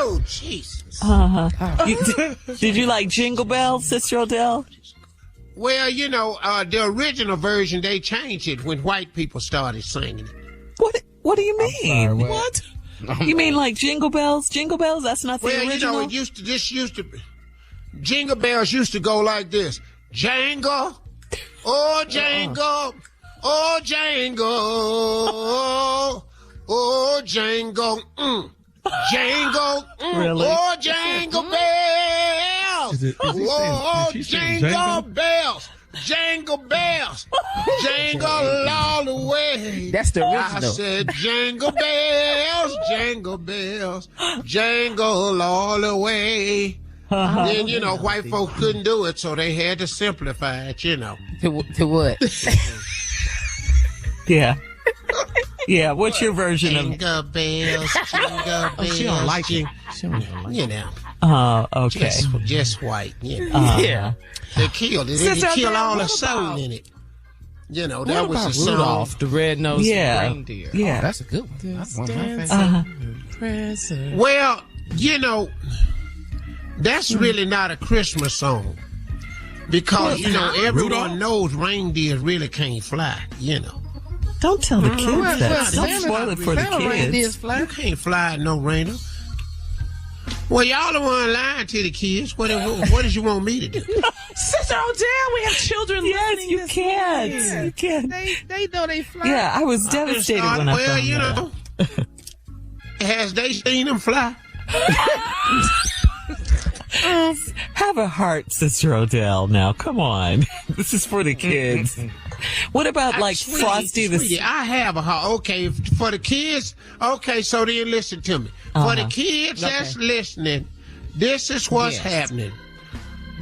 Oh, Jesus.
Did you like Jingle Bells, Sister Odell?
Well, the original version, they changed it when white people started singing it.
What do you mean?
What?
You mean like Jingle Bells? Jingle Bells? That's not the original?
Well, this used to be. Jingle Bells used to go like this. Jangle, oh jangle, oh jangle, oh jangle, jangle,
Really?
oh jangle bells, oh jingle bells. Jingle bells, jingle all the way.
That's the original.
I said jingle bells, jingle all the way. Then, white folks couldn't do it, so they had to simplify it,
To what?
Yeah. Yeah, what's your version of...
Jingle bells, jingle bells.
She don't like it. She don't like it.
Okay.
Just white,
Yeah.
They killed it. They killed all the soul in it. That
What
was
about
the
Rudolph,
song.
the red-nosed reindeer?
Yeah.
Oh, that's a good one. That's one of my favorites.
Well, that's really not a Christmas song. Because, everyone knows reindeers really can't fly,
Don't tell the kids that. Don't spoil it for the
Reindeers
kids.
fly. You can't fly no reindeer. Well, y'all the one lying to the kids. What did you want me to do?
Sister Odell, we have children listening.
You can't. You can't.
They know they fly.
Yeah, I was devastated when I found that.
Has they seen them fly?
Have a heart, Sister Odell. Now, come on. This is for the kids. What about Frosty the...
Sweetie, I have a heart. Okay, for the kids. Okay, so then listen to me. For the kids that's listening, this is what's happening.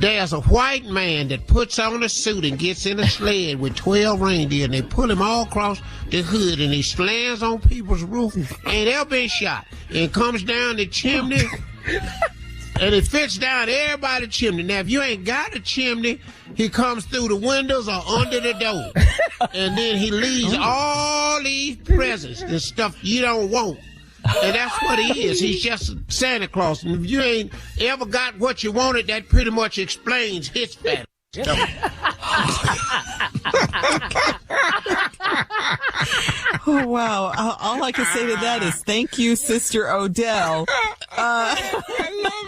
There's a white man that puts on a suit and gets in a sled with 12 reindeer, and they pull him all across the hood, and he slams on people's roof, and they'll be shot. And comes down the chimney, and it fits down everybody's chimney. Now, if you ain't got a chimney, he comes through the windows or under the door. And then he leaves all these presents and stuff you don't want. And that's what he is. He's just Santa Claus. And if you ain't ever got what you wanted, that pretty much explains his family.
Oh, wow. All I can say to that is thank you, Sister Odell.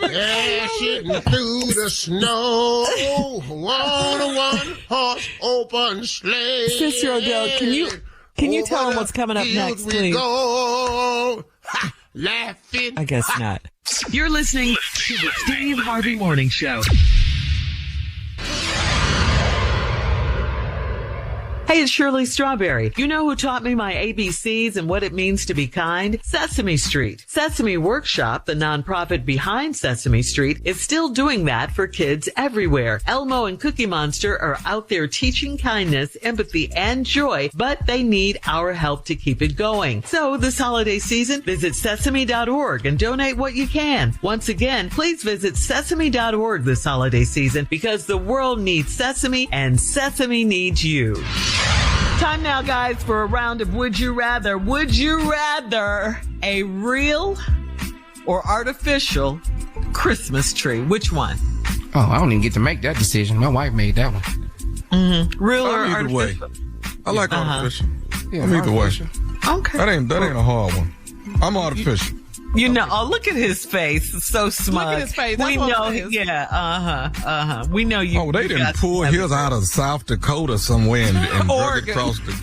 Dashing through the snow, one horse open sleigh.
Sister Odell, can you tell them what's coming up next, please?
Go, laughing.
I guess not.
You're listening to the Steve Harvey Morning Show.
Hey, it's Shirley Strawberry. You know who taught me my ABCs and what it means to be kind? Sesame Street. Sesame Workshop, the nonprofit behind Sesame Street, is still doing that for kids everywhere. Elmo and Cookie Monster are out there teaching kindness, empathy, and joy, but they need our help to keep it going. So this holiday season, visit sesame.org and donate what you can. Once again, please visit sesame.org this holiday season because the world needs Sesame and Sesame needs you. Time now, guys, for a round of Would You Rather. Would you rather a real or artificial Christmas tree? Which one?
Oh, I don't even get to make that decision. My wife made that one.
Mm-hmm. Real or
either
artificial?
way. I like artificial.
Yeah,
I'm either way.
Okay.
That ain't a hard one. I'm artificial.
You know, oh, look at his face. It's so smug.
Look at his face.
We
That's
know,
what it is.
Yeah, We know you.
Oh, they didn't pull his out of South Dakota somewhere and drug it
Oregon.
across the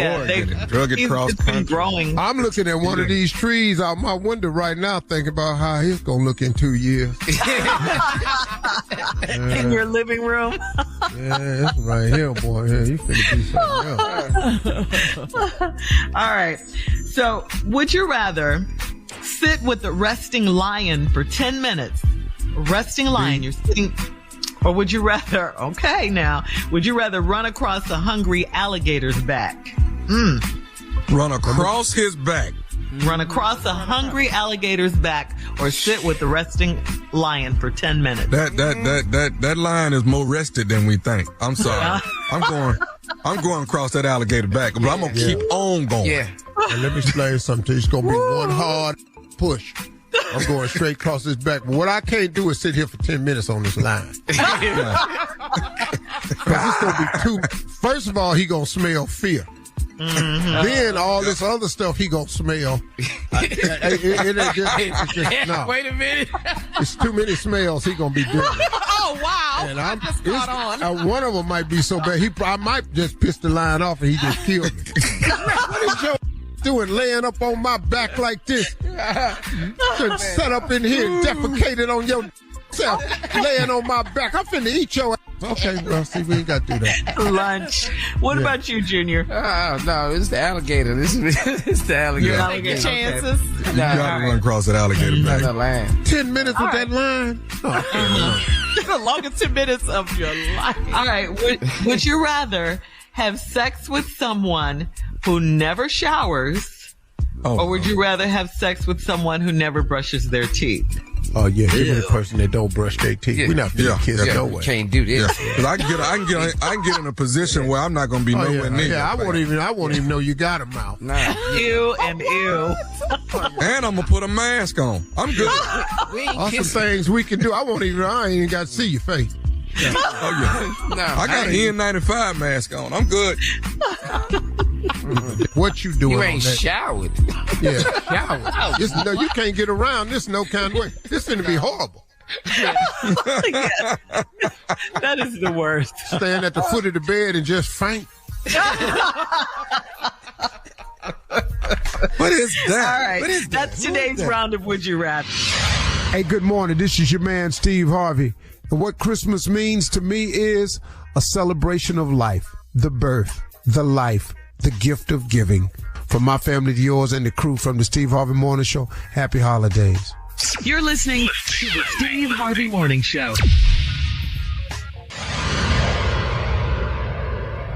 Oregon
and drug it across
it's been
country.
growing.
I'm looking at one of these trees out my window right now thinking about how it's going to look in 2 years.
In your living room.
Yeah, it's right here, boy. Yeah, you finna do something else.
All right. So, would you rather sit with a resting lion for 10 minutes? Resting lion, you're sitting. Or would you rather, would you rather run across a hungry alligator's back?
Run across his back.
Run across a hungry alligator's back or sit with the resting lion for 10 minutes.
That lion is more rested than we think. I'm sorry. I'm going across that alligator back, but I'm gonna keep on going.
Yeah.
And let me explain something to you. It's going to be one hard push. I'm going straight across his back. But what I can't do is sit here for 10 minutes on this line. Because it's going to be too... First of all, he going to smell fear. Then all this other stuff he gonna smell. It ain't just, no.
Wait a minute.
It's too many smells he gonna be doing.
Oh, wow.
And
I just caught on.
one of them might be so bad. I might just piss the line off and he just killed me. What is your doing laying up on my back like this? Just set up in here and defecated on your self, laying on my back. I'm finna eat your ass. Okay, well, see, we ain't got to do that.
Lunch. What about you, Junior?
Oh, no, it's the alligator. It's the alligator.
You don't get chances?
You gotta run across that alligator, man.
No line.
10 minutes with that line?
The longest 10 minutes of your life. All right. Would you rather have sex with someone who never showers, or would you rather have sex with someone who never brushes their teeth?
Oh, yeah, give me the person that don't brush their teeth.
Yeah.
We're not finna kiss no way.
Can't do this.
Because I can get in a position where I'm not going to be nowhere near.
Yeah, I won't even know you got a mouth.
Nah.
Ew and ew.
And I'm going to put a mask on. I'm good.
Some things we can do. I ain't even got to see your face.
Oh, yeah. No, I got an N95 mask on. I'm good.
What you doing?
You ain't
on that?
showered.
Yeah, showered. No, you can't get around this no kind of way. This finna be horrible.
That is the worst.
Stand at the foot of the bed and just faint.
What is that?
All right. That's today's round of Would You Rather.
Hey, good morning. This is your man, Steve Harvey. And what Christmas means to me is a celebration of life, the birth, the life, the gift of giving. From my family to yours and the crew from the Steve Harvey Morning Show, happy holidays.
You're listening to the Steve Harvey Morning Show.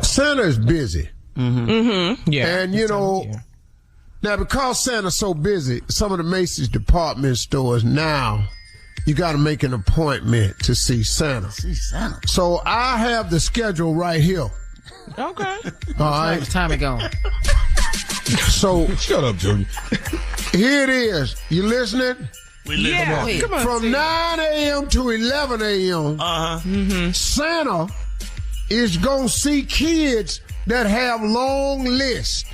Santa's busy.
Yeah.
And, you know, now because Santa's so busy, some of the Macy's department stores now, you got to make an appointment to see Santa. So I have the schedule right here.
Okay.
All right.
Time it gone.
So
Shut up, Junior.
here it is. You listening?
Yeah. Come on.
From 9 a.m. to 11 a.m., Santa is going to see kids that have long lists.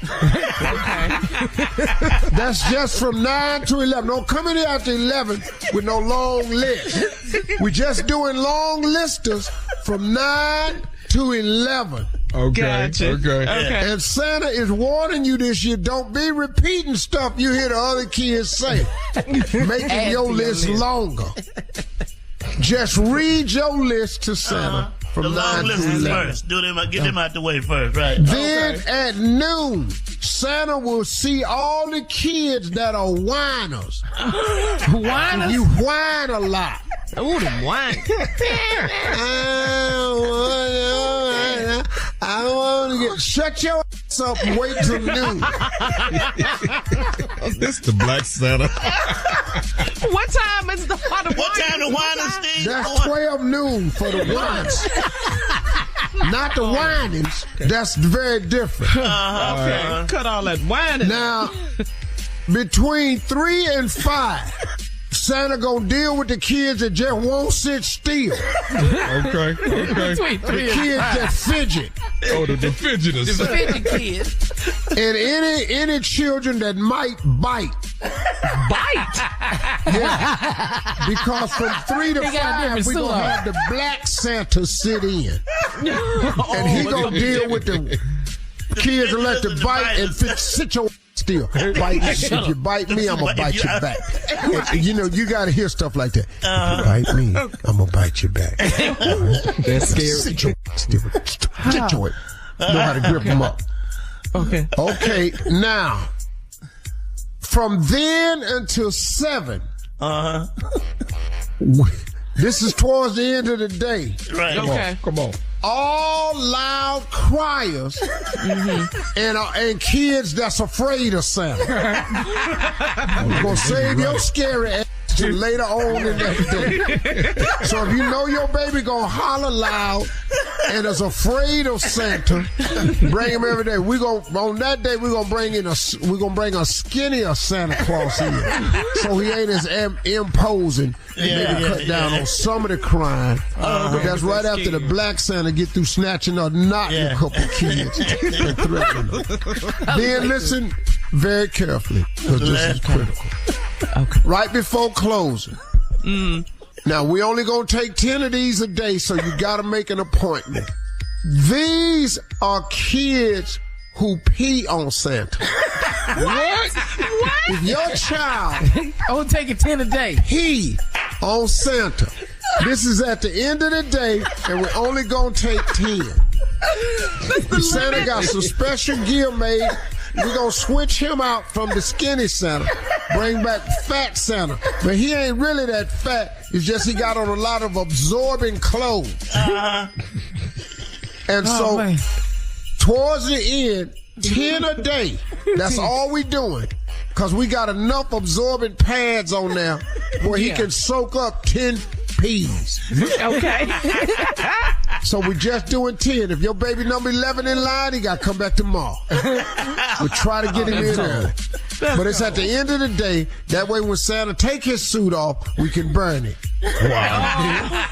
That's just from 9 to 11. Don't come in here after 11 with no long list. We're just doing long listers from 9 to 11.
Okay.
Gotcha.
Okay.
And Santa is warning you this year, don't be repeating stuff you hear the other kids say, making your list longer. Just read your list to Santa from
the
9
long
to
list is
11.
first. Get them out the way first, right?
Then at noon, Santa will see all the kids that are whiners.
Whiners?
You whine a lot.
Ooh, the wine.
I want to get... Shut your ass up and wait till noon.
This the Black Santa.
What time is the wine?
What time the whiners, Steve?
That's 12 noon for the whiners. Not the whinings. That's very different.
Okay. Cut all that wine.
Now, between 3 and 5, Santa gonna deal with the kids that just won't sit still.
Okay.
The kids that fidget.
Oh, the fidgeters.
The 50 kids.
And any children that might bite. Yeah. Because from 3 to 5, we're going to have the black Santa sit in. And he going to deal with the kids that let the bite and sit your still. Bite. If you bite me, I'm going to bite you back. You know, you got to hear stuff like that. If you bite me, I'm going to bite you back. That's scary. Sit your still. Get your know how to grip them up. Okay, now, from then until 7, this is towards the end of the day.
Right.
Come on. All loud criers and kids that's afraid of Santa. I'm going to save your scary ass to later on in that day. So if you know your baby gonna holler loud and is afraid of Santa, bring him every day. On that day we're gonna bring a skinnier Santa Claus in, so he ain't as imposing. Maybe cut down on some of the crime. But that's right after the black Santa get through snatching or knocking a couple kids and threatening them. Then listen very carefully, because this is critical. Okay. Right before closing. Now, we only going to take 10 of these a day, so you got to make an appointment. These are kids who pee on Santa.
What?
If your child...
I'll take it 10 a day.
Pee on Santa. This is at the end of the day, and we're only going to take 10. Santa got some special gear made. We're going to switch him out from the skinny Santa, bring back fat Santa. But he ain't really that fat. It's just he got on a lot of absorbing clothes. And so, towards the end, 10 a day. That's all we doing. Because we got enough absorbent pads on there where he can soak up 10 peas.
Okay.
So we're just doing 10. If your baby number 11 in line, he got to come back tomorrow. We'll try to get him in early. But it's at the end of the day. That way when Santa take his suit off, we can burn it.
Wow.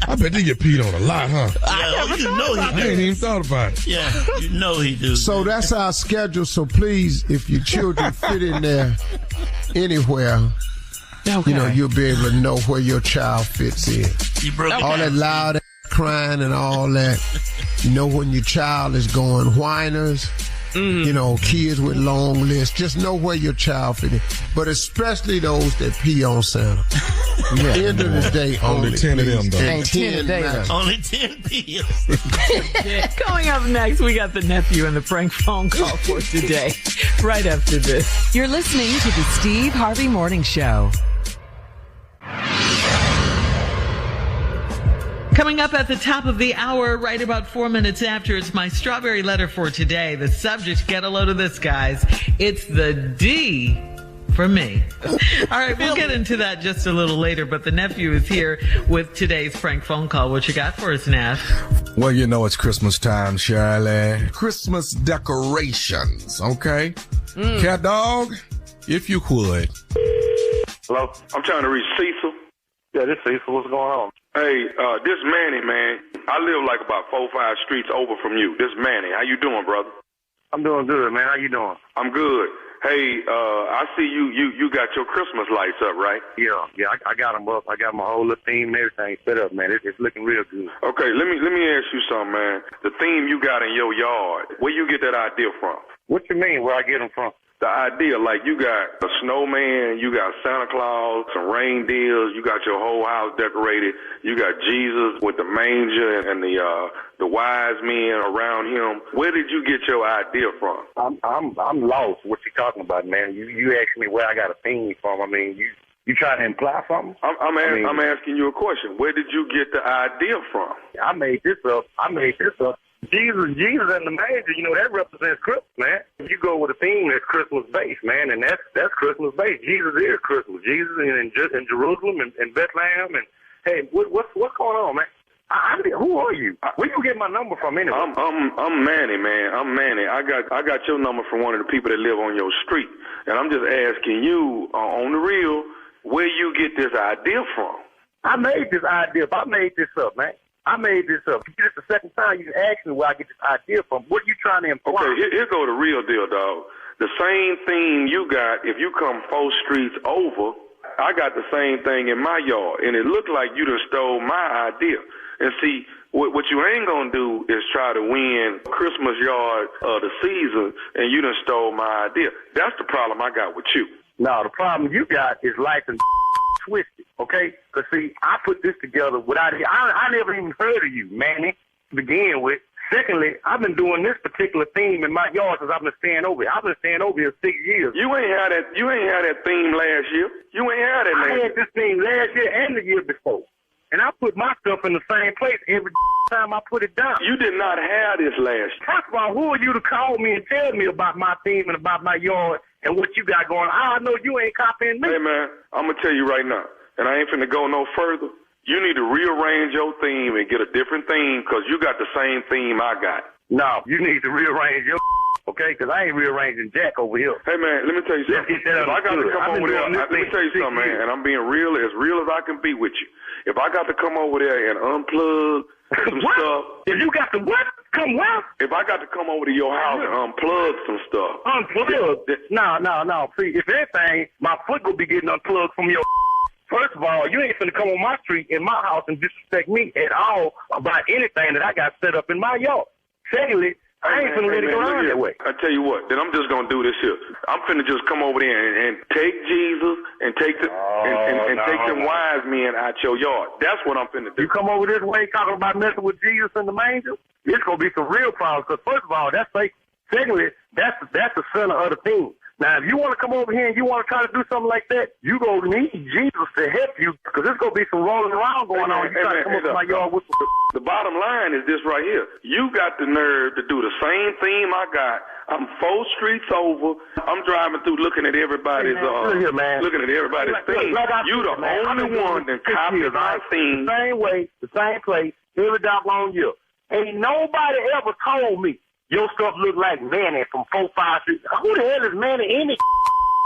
I bet they get peed on a lot, huh? I ain't even thought about it.
Yeah, you know he do.
So that's our schedule. So please, if your children fit in there anywhere, you know, you'll be able to know where your child fits in. All that loud crying and all that. You know when your child is going whiners. You know, kids with long lists. Just know where your child fit in. But especially those that pee on Santa. End of the day,
only 10 of them, though.
And 10 a day.
Only 10 peas.
Coming up next, we got the nephew and the prank phone call for today. Right after this.
You're listening to the Steve Harvey Morning Show.
Coming up at the top of the hour, right about 4 minutes after, it's my strawberry letter for today. The subject, get a load of this, guys. It's the D for me. All right, we'll get into that just a little later, but the nephew is here with today's prank phone call. What you got for us, Neff?
Well, you know it's Christmas time, Shirley. Christmas decorations, okay? Cat dog, if you could.
Hello? I'm trying to reach Cecil. Yeah, this Cecil. What's going on? Hey, this Manny, man. I live like about 4 or 5 streets over from you. This Manny. How you doing, brother? I'm doing good, man. How you doing? I'm good. Hey, I see you got your Christmas lights up, right? Yeah, I got them up. I got my whole little theme and everything set up, man. It's looking real good. Okay, let me ask you something, man. The theme you got in your yard, where you get that idea from? What you mean, where I get them from? The idea, like you got a snowman, you got Santa Claus, some reindeers, you got your whole house decorated, you got Jesus with the manger and the wise men around him. Where did you get your idea from? I'm lost. What you talking about, man? You asked me where I got a theme from. I mean, you trying to imply something? I'm asking you a question. Where did you get the idea from? I made this up. Jesus in the manger, you know, that represents Christmas, man. You go with a theme that's Christmas-based, man, and that's Christmas-based. Jesus is Christmas. Jesus in Jerusalem and Bethlehem. And, hey, what's going on, man? Who are you? Where you get my number from anyway? I'm Manny, man. I'm Manny. I got your number from one of the people that live on your street. And I'm just asking you, on the real, where you get this idea from? I made this idea up. I made this up, man. I made this up. This is the second time you asked me where I get this idea from. What are you trying to imply? Okay, here go the real deal, dog. The same thing you got, if you come 4 streets over, I got the same thing in my yard. And it looked like you done stole my idea. And see, what you ain't gonna do is try to win Christmas yard of the season, and you done stole my idea. That's the problem I got with you. No, the problem you got is life and twisted, okay? Because, see, I put this together without it. I never even heard of you, Manny, to begin with. Secondly, I've been doing this particular theme in my yard since I've been staying over here. I've been staying over here 6 years. You ain't had that theme last year. You ain't had that last year. I had this theme last year and the year before. And I put my stuff in the same place every time I put it down. You did not have this last year. First of all, who are you to call me and tell me about my theme and about my yard and what you got going on. I know you ain't copying me. Hey, man, I'm going to tell you right now, and I ain't finna go no further. You need to rearrange your theme and get a different theme because you got the same theme I got. No, you need to rearrange your okay? Because I ain't rearranging Jack over here. Hey, man, let me tell you something. If I got to come over there, let me tell you something, man, and I'm being real as I can be with you. If I got to come over there and unplug some stuff. If you got to what? Come what? If I got to come over to your house and unplug some stuff. Unplug? No. See, if anything, my foot will be getting unplugged from your First of all, you ain't finna come on my street in my house and disrespect me at all about anything that I got set up in my yard. Secondly, I ain't finna let it go down that way. I tell you what, then I'm just gonna do this here. I'm finna just come over there and take Jesus and take the take them wise men out your yard. That's what I'm finna do. You come over this way talking about messing with Jesus and the manger, it's gonna be some real problems. Because first of all, that's fake. Secondly, that's the center of the thing. Now, if you want to come over here and you want to try to do something like that, you go need Jesus to help you because there's going to be some rolling around going on. You try to come up to my yard with the bottom line is this right here. You got the nerve to do the same theme I got. I'm 4 streets over. I'm driving through looking at everybody's looking at everybody's theme. You the only one that copies my theme. The same way, the same place, every doggone year. Ain't nobody ever told me your stuff look like Manny from 4-5 Street. Who the hell is Manny any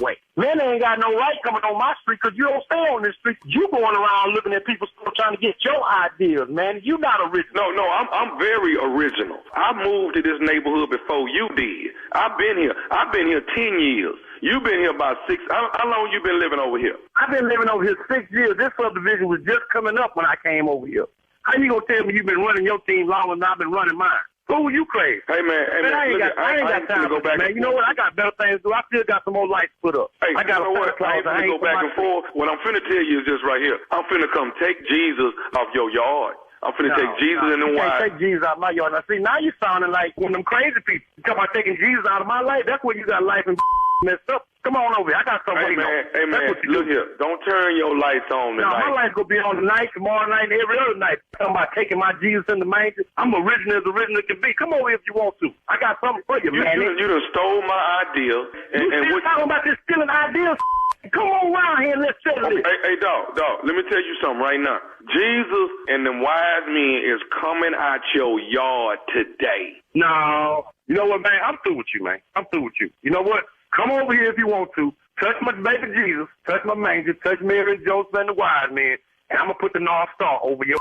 way? Manny ain't got no right coming on my street because you don't stay on this street. You going around looking at people's stuff trying to get your ideas, man. You not original. No, I'm very original. I moved to this neighborhood before you did. I've been here 10 years. You've been here about 6. How long you been living over here? I've been living over here 6 years. This subdivision was just coming up when I came over here. How you gonna tell me you've been running your team longer than I've been running mine? Who you crazy? Hey, man. I ain't got time to go back. Man, you know what? I got better things to do. I still got some more lights put up. Hey, I got you know what? I ain't finna go back and forth. What I'm finna tell you is this right here. I'm finna come take Jesus off your yard. I'm finna take Jesus in the wild. Take Jesus out of my yard. Now, see, now you sounding like one of them crazy people. You talking about taking Jesus out of my life? That's where you got life and messed up. Come on over here. I got something. Hey, man, look here. Don't turn your lights on tonight. No, my lights gonna be on tonight, tomorrow night, and every other night. Talking about taking my Jesus in the manger. I'm original as original can be. Come over here if you want to. I got something for you, man. You done stole my idea. And what talking about this stealing ideas? Come on around here and let's settle this. Hey, dog, let me tell you something right now. Jesus and them wise men is coming out your yard today. No. You know what, man? I'm through with you, man. I'm through with you. You know what? Come over here if you want to. Touch my baby Jesus. Touch my manger. Touch Mary and Joseph and the wise men. And I'm going to put the North Star over your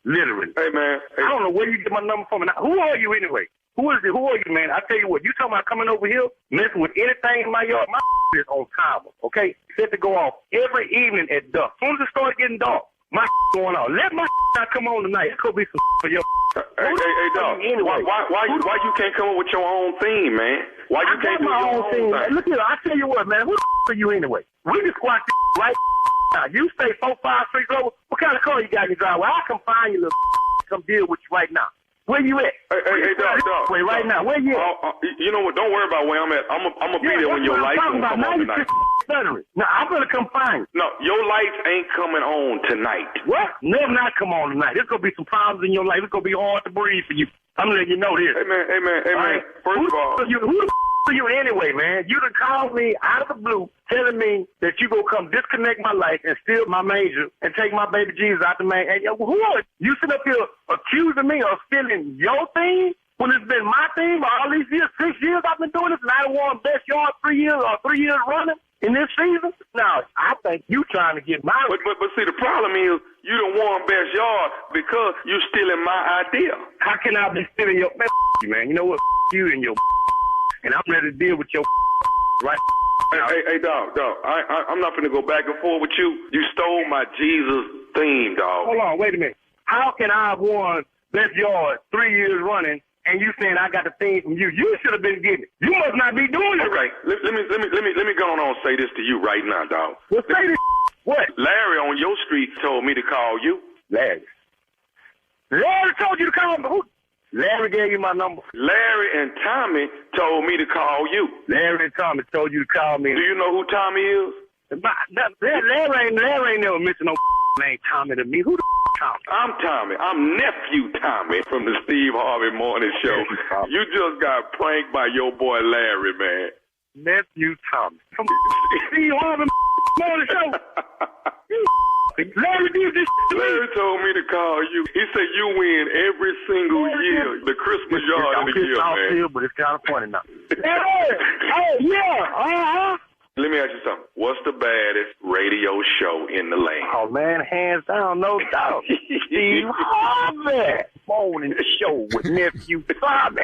literally. Hey, man. Hey. I don't know where you get my number from. Now, who are you anyway? Who is it? Who are you, man? I tell you what. You talking about coming over here, messing with anything in my yard? My is on timer, okay? Set to go off every evening at dusk. As soon as it starts getting dark, my going off. Let my not come on tonight. It's going to be some for your Hey, dog. Anyway, why you can't come up with your own theme, man? Why you can't do your own thing? Hey, look here, I tell you what, man. Who are you anyway? We can squat right now. You stay 4-5 streets over. What kind of car you got in your driveway? I come find you, little come deal with you right now. Where you at? Hey, dog. Wait, right now. Where you at? You know what? Don't worry about where I'm at. I'm gonna be there when your lights come on tonight. Now, I'm gonna come find you. No, your lights ain't coming on tonight. What? Never not come on tonight. There's gonna be some problems in your life. It's gonna be hard to breathe for you. I'm letting you know this. Hey, man. Right? First of all, who the are you anyway, man? You done called me out of the blue telling me that you gonna come disconnect my life and steal my manger and take my baby Jesus out the manger. Hey, who are you? Sitting up here accusing me of stealing your thing when it's been my thing for all these years, 6 years I've been doing this, and I won best yard 3 years or 3 years running in this season? Now, I think you trying to get my... But see, the problem is you done won best yard because you stealing my idea. How can I be stealing your... Man, you know what? You and your... And I'm ready to deal with your right now. Hey, dog. I'm not finna go back and forth with you. You stole my Jesus theme, dog. Hold on, wait a minute. How can I have won best yard 3 years running and you saying I got the theme from you? You should have been getting it. You must not be doing it. Okay, let me go on and say this to you right now, dog. Well, say this. What? Larry on your street told me to call you. Larry told you to call me. Who? Larry gave you my number. Larry and Tommy told me to call you. Larry and Tommy told you to call me. Do you know who Tommy is? Larry ain't never mentioned no name Tommy to me. Who the Tommy? I'm Tommy. I'm Nephew Tommy from the Steve Harvey Morning Show. You just got pranked by your boy Larry, man. Nephew Thomas. Come on. Steve Harvey on the show. Larry did this. Larry told me to call you. He said you win every single year. The Christmas yard of the year, man. But it's kind of funny now. Oh, yeah. Let me ask you something. What's the baddest radio show in the land? Oh, man, hands down, no doubt. Steve Harvey. Morning show with Nephew Harvey.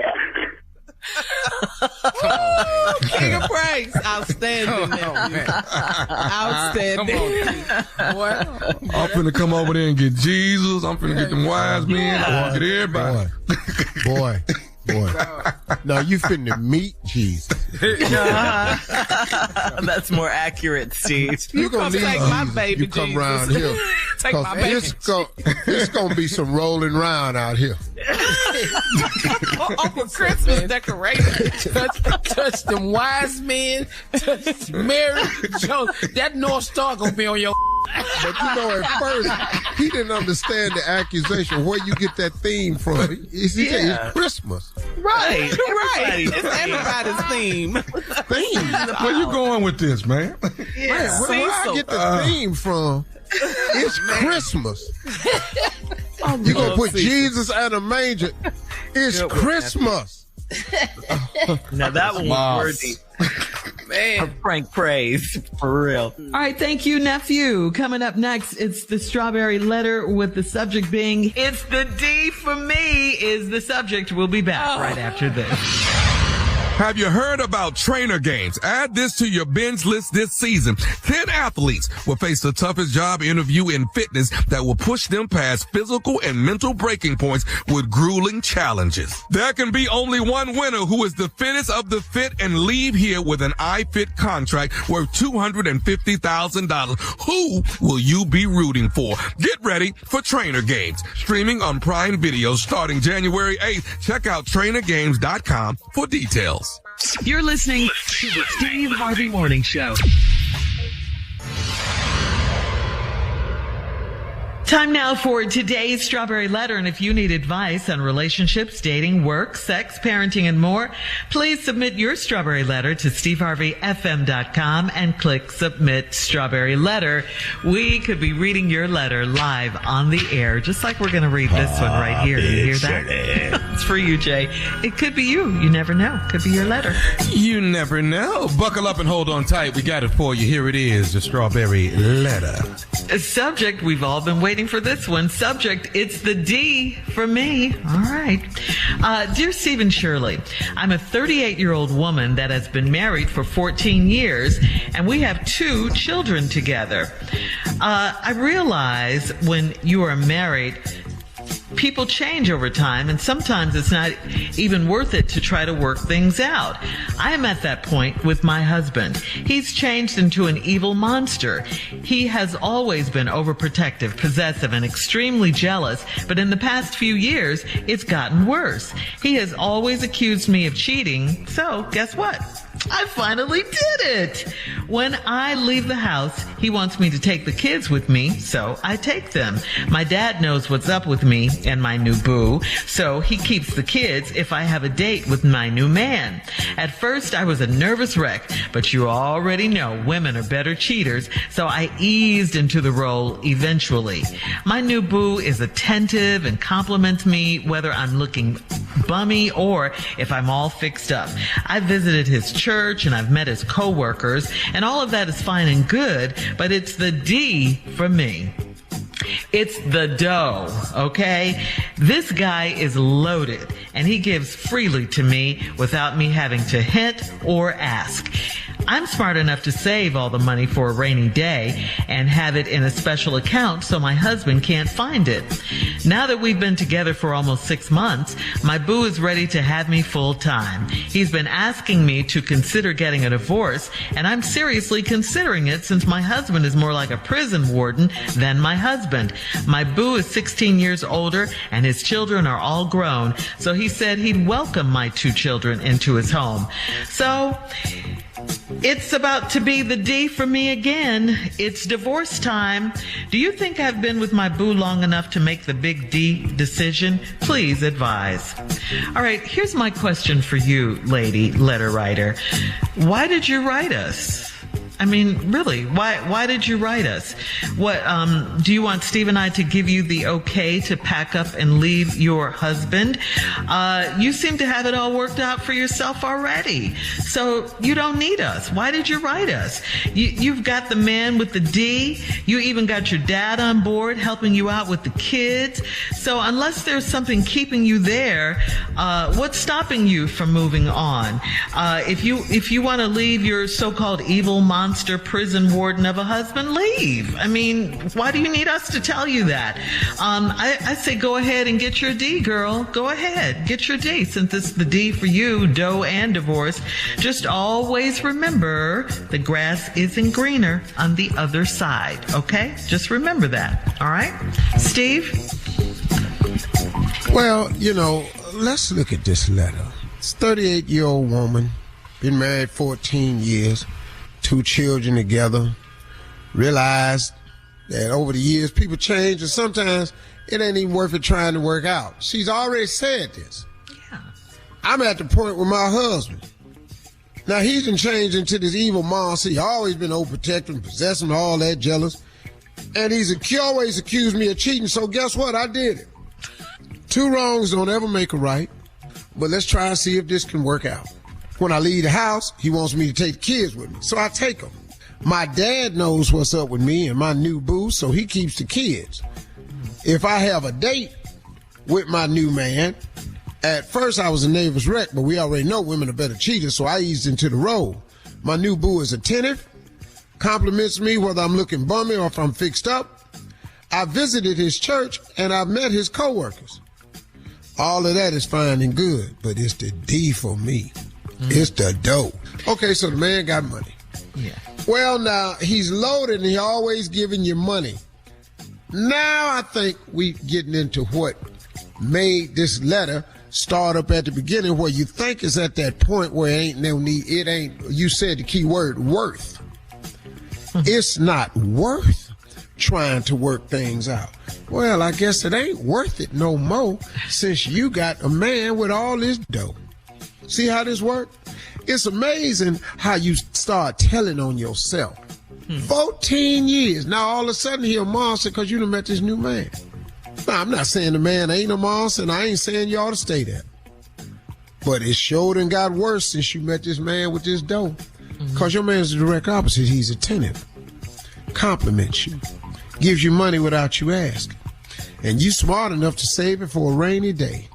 King of praise. Outstanding. Outstanding.
I'm finna come over there and get Jesus. I'm finna get them wise men. I'm finna get everybody.
Boy. No, you finna meet Jesus.
That's more accurate, Steve.
You gonna
take
need
my
Jesus.
baby
You come
Jesus.
around here.
Take my baby.
It's gonna be some rolling around out here.
Uncle Christmas decoration.
touch them wise men. Touch Mary. Joe, that North Star gonna be on your.
But you know, at first, he didn't understand the accusation. Where you get that theme from? He said it's Christmas.
Right. It's everybody's theme.
Where you going with this, man?
Man, where I get the theme from? It's Christmas. You gonna put Jesus at a manger? It's Christmas.
Now that one was worthy.
Man.
Frank praise, for real.
All right, thank you, Nephew. Coming up next, it's the strawberry letter with the subject being,
It's the D for me is the subject. We'll be back right after this.
Have you heard about trainer games? Add this to your binge list this season. 10 athletes will face the toughest job interview in fitness that will push them past physical and mental breaking points with grueling challenges. There can be only one winner who is the fittest of the fit and leave here with an iFit contract worth $250,000. Who will you be rooting for? Get ready for Trainer Games. Streaming on Prime Video starting January 8th. Check out trainergames.com for details.
You're listening to the Steve Harvey Morning Show.
Time now for today's Strawberry Letter, and if you need advice on relationships, dating, work, sex, parenting, and more, please submit your Strawberry Letter to steveharveyfm.com and click Submit Strawberry Letter. We could be reading your letter live on the air, just like we're going to read this one right here. You hear that? It's for you, Jay. It could be you. You never know. Could be your letter.
You never know. Buckle up and hold on tight. We got it for you. Here it is, the Strawberry Letter.
Subject, we've all been waiting for this one. Subject, it's the D for me. All right. Dear Stephen Shirley, I'm a 38-year-old woman that has been married for 14 years, and we have 2 children together. I realize when you are married, people change over time, and sometimes it's not even worth it to try to work things out. I am at that point with my husband. He's changed into an evil monster. He has always been overprotective, possessive, and extremely jealous, but in the past few years, it's gotten worse. He has always accused me of cheating, so guess what? I finally did it. When I leave the house, he wants me to take the kids with me, so I take them. My dad knows what's up with me and my new boo, so he keeps the kids if I have a date with my new man. At first, I was a nervous wreck, but you already know women are better cheaters, so I eased into the role eventually. My new boo is attentive and compliments me whether I'm looking bummy or if I'm all fixed up. I visited his church and I've met his co-workers, and all of that is fine and good, but it's the D for me. It's the dough, okay? This guy is loaded, and he gives freely to me without me having to hint or ask. I'm smart enough to save all the money for a rainy day and have it in a special account so my husband can't find it. Now that we've been together for almost 6 months, my boo is ready to have me full time. He's been asking me to consider getting a divorce, and I'm seriously considering it since my husband is more like a prison warden than my husband. My boo is 16 years older and his children are all grown, so he said he'd welcome my 2 children into his home. So It's about to be the D for me again. It's divorce time. Do you think I've been with my boo long enough to make the big D decision? Please advise. All right, here's my question for you, lady letter writer. Why did you write us? I mean, really, why did you write us? What, do you want Steve and I to give you the okay to pack up and leave your husband? You seem to have it all worked out for yourself already. So you don't need us. Why did you write us? You've got the man with the D. You even got your dad on board helping you out with the kids. So unless there's something keeping you there, what's stopping you from moving on? If you want to leave your so-called evil monster prison warden of a husband, leave. I mean, why do you need us to tell you that? I say go ahead and get your D, girl. Go ahead, get your D, since it's the D for you, dough and divorce. Just always remember the grass isn't greener on the other side, okay? Just remember that, all right? Steve?
Well, let's look at this letter. It's a 38-year-old woman, been married 14 years, 2 children together, realized that over the years people change and sometimes it ain't even worth it trying to work out. She's already said this.
Yeah.
I'm at the point with my husband. Now he's been changed into this evil monster. He's always been overprotective, possessive, all that, jealous. And he always accused me of cheating, so guess what? I did it. 2 wrongs don't ever make a right, but let's try and see if this can work out. When I leave the house, he wants me to take the kids with me, so I take them. My dad knows what's up with me and my new boo, so he keeps the kids. If I have a date with my new man, at first I was a nervous wreck, but we already know women are better cheaters, so I eased into the role. My new boo is attentive, compliments me whether I'm looking bummy or if I'm fixed up. I visited his church and I met his coworkers. All of that is fine and good, but it's the D for me. It's the dough. Okay, so the man got money.
Yeah.
Well, now, he's loaded and he always giving you money. Now I think we getting into what made this letter start up at the beginning, where you think is at that point where ain't no need. It ain't, you said the key word, worth. It's not worth trying to work things out. Well, I guess it ain't worth it no more since you got a man with all this dough. See how this works? It's amazing how you start telling on yourself. 14 years. Now all of a sudden he a monster because you done met this new man. Now, I'm not saying the man ain't a monster, and I ain't saying you ought to stay there. But it sure done got worse since you met this man with this dough. Because your man's the direct opposite. He's attentive, compliments you, gives you money without you asking. And you smart enough to save it for a rainy day.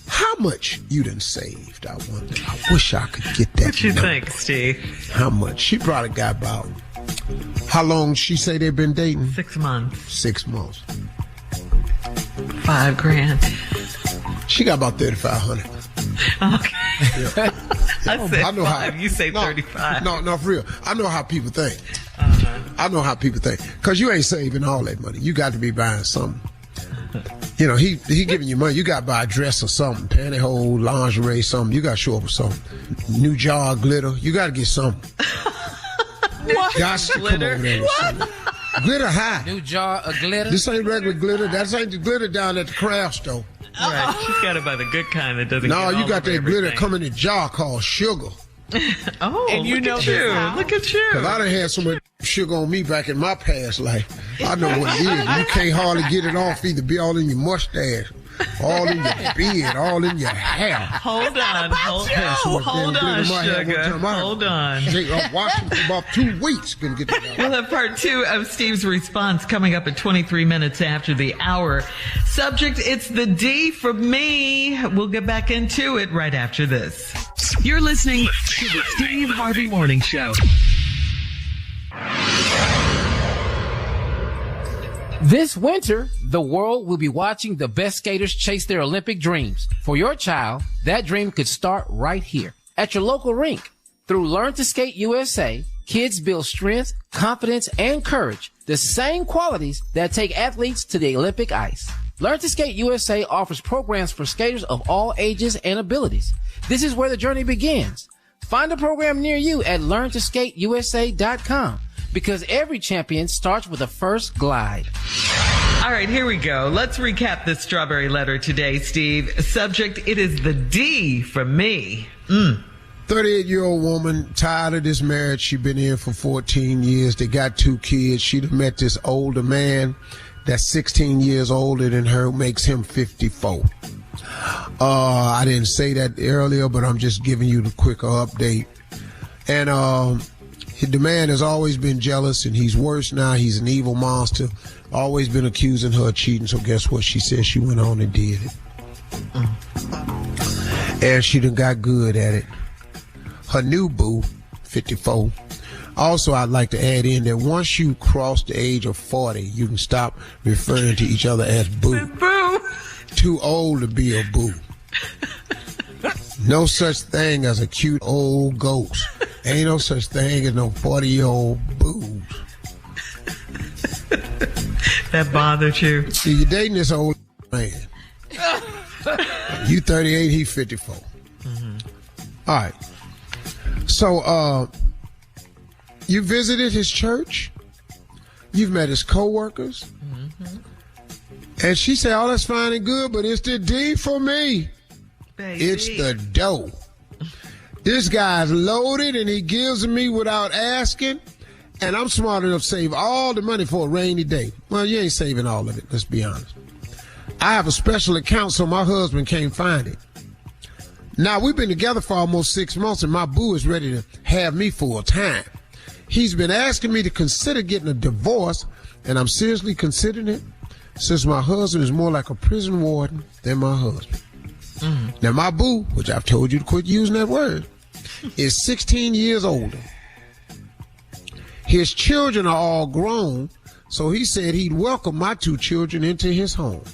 How much you done saved, I wonder. I wish I could get that.
What you think, Steve?
How much? She probably got about, how long she say they've been dating?
6 months.
6 months.
$5,000.
She got about 3,500.
Okay.
Yeah.
I said
I know
5.
How,
you say 35.
No, for real. I know how people think. I know how people think. Because you ain't saving all that money. You got to be buying something. You know, he giving you money. You got to buy a dress or something, pantyhose, lingerie, something. You got to show up with something. New jar of glitter. You got to get something.
What?
Gosh,
Glitter?
Come over there with something. Glitter high.
New jar of glitter?
This ain't regular glitter. That ain't the glitter down at the craft store.
Right. She's got to buy the good kind that doesn't.
No,
get
you
all
got
over
that glitter
everything.
come in a jar called sugar.
Oh, and you know you. Look at you.
Because I done had so much sugar on me back in my past life. I know what it is. You can't hardly get it off, either be all in your mustache, all in your beard, all in your hair.
Hold on, hold on, sugar. Hold on.
I'm watching for about 2 weeks. Couldn't get that out.
We'll have part 2 of Steve's response coming up at 23 minutes after the hour. Subject, it's the D for me. We'll get back into it right after this.
You're listening to the Steve Harvey Morning Show.
This winter, the world will be watching the best skaters chase their Olympic dreams. For your child, that dream could start right here at your local rink. Through Learn to Skate USA, kids build strength, confidence, and courage, the same qualities that take athletes to the Olympic ice. Learn to Skate USA offers programs for skaters of all ages and abilities. This is where the journey begins. Find a program near you at LearnToSkateUSA.com because every champion starts with a first glide.
All right, here we go. Let's recap this strawberry letter today, Steve. Subject, it is the D for me.
38-year-old woman, tired of this marriage she been in for 14 years. They got 2 kids. She'd have met this older man that's 16 years older than her, makes him 54. I didn't say that earlier, but I'm just giving you the quicker update. And the man has always been jealous, and he's worse now. He's an evil monster. Always been accusing her of cheating, so guess what? She said she went on and did it. And she done got good at it. Her new boo, 54. Also, I'd like to add in that once you cross the age of 40, you can stop referring to each other as boo.
Boo.
Too old to be a boo. No such thing as a cute old ghost. Ain't no such thing as no 40-year-old boo.
That bothered you.
See, you're dating this old man. You 38, he 54. Mm-hmm. All right. So, you visited his church. You've met his co-workers. Mm-hmm. And she said, oh, that's fine and good, but it's the D for me. Baby. It's the dough. This guy's loaded, and he gives me without asking. And I'm smart enough to save all the money for a rainy day. Well, you ain't saving all of it, let's be honest. I have a special account so my husband can't find it. Now, we've been together for almost 6 months, and my boo is ready to have me full time. He's been asking me to consider getting a divorce, and I'm seriously considering it since my husband is more like a prison warden than my husband. Mm-hmm. Now, my boo, which I've told you to quit using that word, is 16 years older. His children are all grown, so he said he'd welcome my 2 children into his home.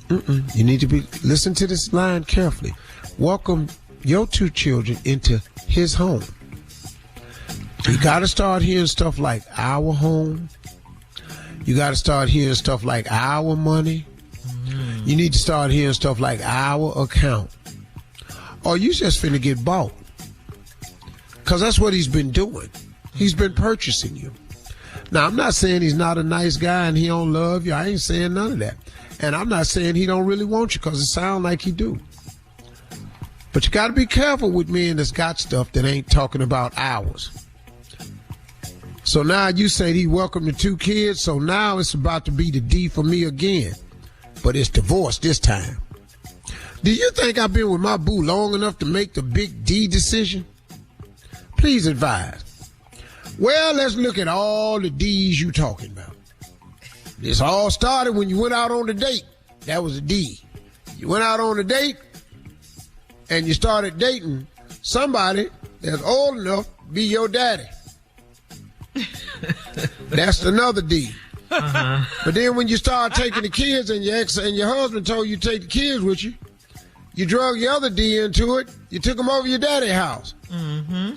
You need to listen to this line carefully. Welcome your 2 children into his home. You got to start hearing stuff like our home. You got to start hearing stuff like our money. You need to start hearing stuff like our account. Or you just finna get bought. Because that's what he's been doing. He's been purchasing you. Now, I'm not saying he's not a nice guy and he don't love you. I ain't saying none of that. And I'm not saying he don't really want you, because it sounds like he do. But you got to be careful with men that's got stuff that ain't talking about ours. So now you say he welcomed the 2 kids, so now it's about to be the D for me again. But it's divorce this time. Do you think I've been with my boo long enough to make the big D decision? Please advise. Well, let's look at all the D's you talking about. This all started when you went out on the date. That was a D. You went out on a date and you started dating somebody that's old enough to be your daddy. That's another D. Uh-huh. But then when you start taking the kids and your ex and your husband told you to take the kids with you, you drug your other D into it. You took them over your daddy's house. Mm-hmm.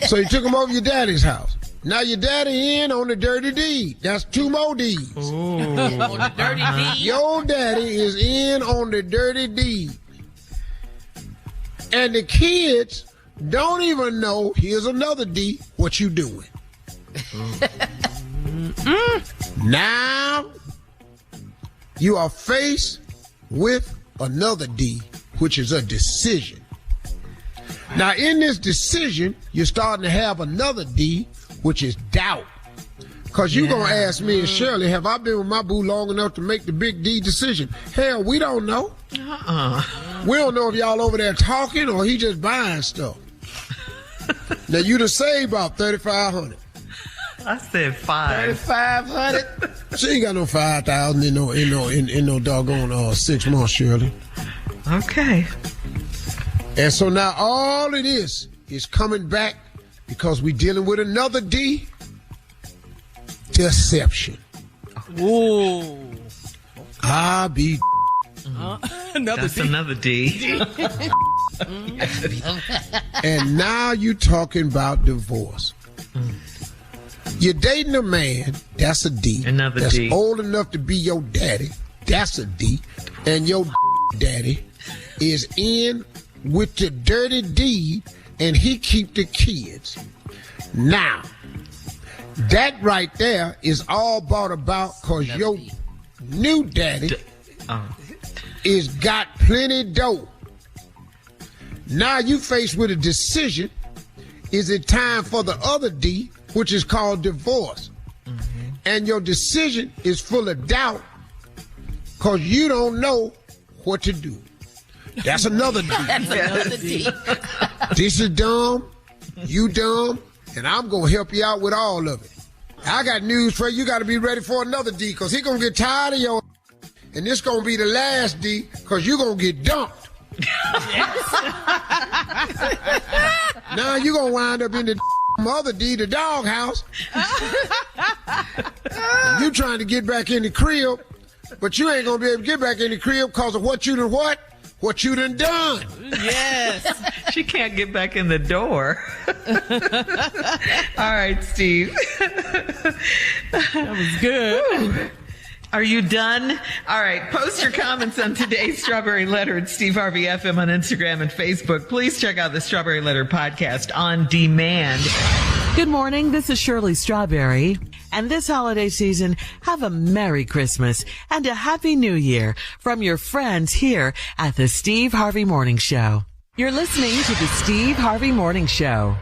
So you took them over your daddy's house. Now your daddy in on the dirty deed. That's 2 more D's.
On the dirty deed.
Your daddy is in on the dirty deed. And the kids don't even know, here's another D, what you doing. Now you are faced with another D, which is a decision. Now in this decision, you're starting to have another D, which is doubt. Because you're going to ask me and Shirley, have I been with my boo long enough to make the big D decision? Hell, we don't know. We don't know if y'all over there talking or he just buying stuff. Now, you done saved about $3,500.
I said 5.
$3,500? She ain't got no 5,000 in no doggone 6 months, Shirley.
Okay.
And so now all of this is coming back because we dealing with another D. Deception.
Ooh.
I be.
That's another D.
And now you talking about divorce. You're dating a man, that's a D.
Another
that's
D.
Old enough to be your daddy, that's a D. And your daddy is in
with the dirty deed, and he keep the kids. Now, that right there is all brought about because your new daddy is got plenty dough. Now you faced with a decision. Is it time for the other D, which is called divorce? Mm-hmm. And your decision is full of doubt because you don't know what to do. That's another D.
That's another D.
This is dumb, you dumb, and I'm going to help you out with all of it. I got news for you. You got to be ready for another D because he's going to get tired of your and this going to be the last D because you're going to get dumped. Now you're going to wind up in the other D, the doghouse. You trying to get back in the crib, but you ain't going to be able to get back in the crib because of what you done what? What you done done.
Yes. She can't get back in the door. All right, Steve.
That was good.
Woo. Are you done? All right. Post your comments on today's Strawberry Letter at Steve Harvey FM on Instagram and Facebook. Please check out the Strawberry Letter podcast on demand.
Good morning. This is Shirley Strawberry. And this holiday season, have a Merry Christmas and a Happy New Year from your friends here at the Steve Harvey Morning Show. You're listening to the Steve Harvey Morning Show.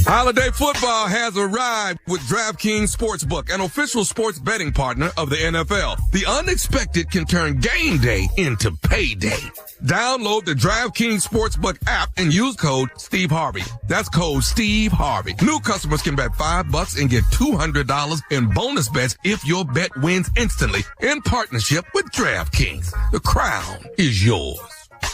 Holiday football has arrived with DraftKings Sportsbook, an official sports betting partner of the NFL. The unexpected can turn game day into payday. Download the DraftKings Sportsbook app and use code Steve Harvey. That's code Steve Harvey. New customers can bet $5 and get $200 in bonus bets if your bet wins instantly in partnership with DraftKings. The crown is yours.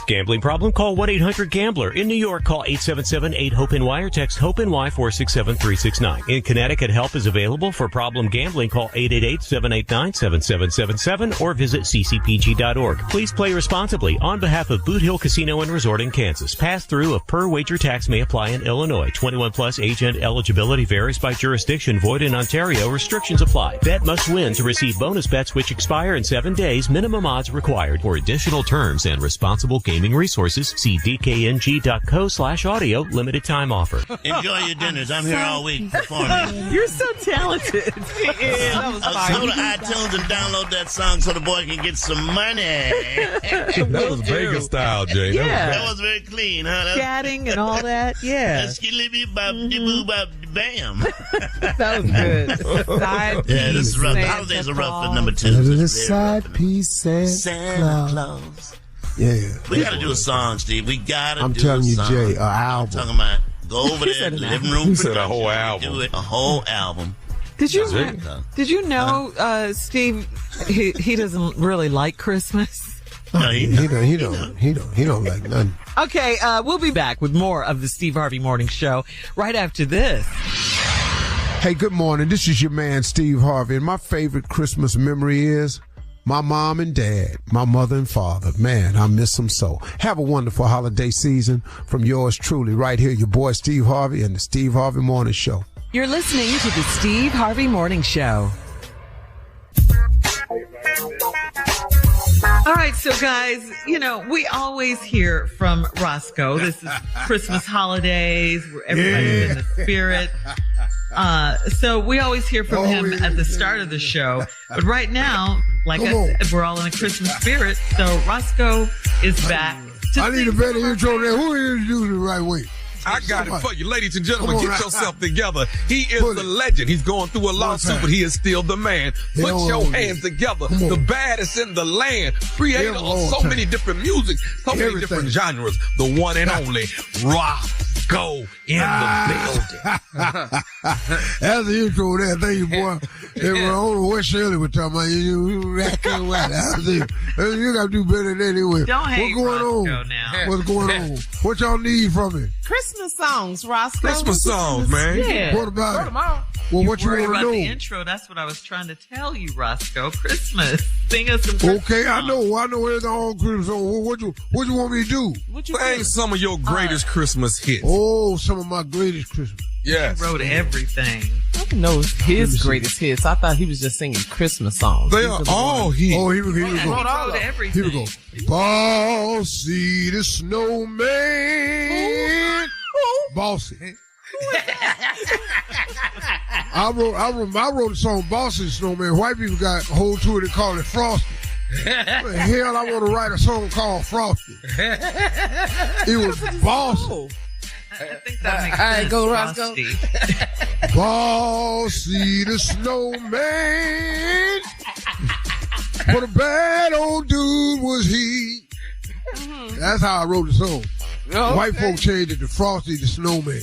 Gambling problem? Call 1-800-GAMBLER. In New York, call 877-8-HOPE-NY or text HOPE-NY 467-369. In Connecticut, help is available for problem gambling. Call 888-789-7777 or visit ccpg.org. Please play responsibly. On behalf of Boot Hill Casino and Resort in Kansas, pass-through of per-wager tax may apply in Illinois. 21-plus age and eligibility varies by jurisdiction. Void in Ontario. Restrictions apply. Bet must win to receive bonus bets which expire in 7 days. Minimum odds required. For additional terms and responsible gaming resources, see dkng.co/audio. Limited time offer.
Enjoy your dinners. I'm here all week performing.
You're so talented.
That was fine.
Go to iTunes and download that song so the boy can get some money.
That was Vegas style, Jay.
Yeah.
That was very clean, huh?
Chatting and all that. Yeah.
Bam.
That was good. Side
Yeah, this is rough. The
Santa
holidays are rough for
Claus.
number 2.
This is
It's very rough.
Sidepiece
Santa Claus.
Yeah.
We got to do a song, Steve. We got to do a song.
I'm telling you, Jay, an
I'm
album.
talking about go over there to the living room.
He said a whole album.
Do it, a whole album.
Did you know, Steve, he doesn't really like Christmas?
No,
He don't like nothing.
Okay, we'll be back with more of the Steve Harvey Morning Show right after this.
Hey, good morning. This is your man, Steve Harvey. And my favorite Christmas memory is my mom and dad, my mother and father. Man, I miss them so. Have a wonderful holiday season from yours truly right here, your boy Steve Harvey and the Steve Harvey Morning Show.
You're listening to the Steve Harvey Morning Show. All right, so guys, we always hear from Roscoe. This is Christmas holidays, where everybody's in the spirit. So we always hear from him at the start of the show. But right now, like I said, we're all in a Christmas spirit. So Roscoe is back.
I need a better intro there. Who introduced it the right way?
I got it for you. Ladies and gentlemen, get yourself together. He is the legend. He's going through a lawsuit, but he is still the man. Put your hands together. The baddest in the land. Creator of so many different music, so many different genres. The one and only Roscoe in the building.
That's the intro there. Thank you, boy. They were on what Shirley was talking about. You got to do better than anyway.
Don't hate
What's going
Roscoe
on?
now.
What's going on? What y'all need from me?
Christmas songs, Roscoe.
Christmas songs, man.
Yeah.
What about it? Well, what you
Worried
want
about
to
the
know?
intro. That's what I was trying to tell you, Roscoe. Christmas. Sing us some Christmas
Okay, I
songs.
know everything on Christmas. So what you want me to do?
Sing some of your greatest Christmas hits.
Oh, some of my greatest Christmas.
Yes.
Wrote everything.
didn't know his greatest hits. I thought he was just singing Christmas songs.
They are all hits.
Oh, here we go.
Everything.
Here we go. Bossy the Snowman. Bossy. I wrote the song Bossy the Snowman. White people got a hold to it and call it Frosty. What the hell, I want to write a song called Frosty. It was Bossy.
I think that makes sense.
Go, Roscoe.
Bossy the Snowman. What a bad old dude was he. That's how I wrote the song. White folk changed it to Frosty the Snowman.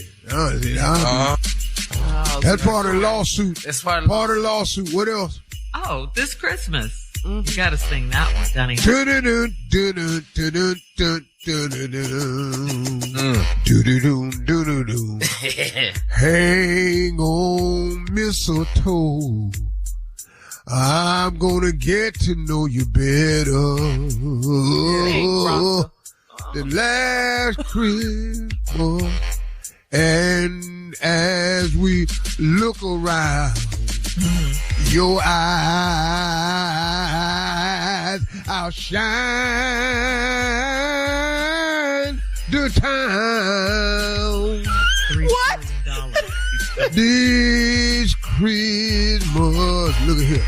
That's part of the lawsuit.
That's part
of the lawsuit. What else?
Oh, this Christmas. You gotta sing that one, Donnie.
Hang on, mistletoe. I'm gonna get to know you better than last Christmas. And as we look around, your eyes outshine the town.
What?
This Christmas, look at here.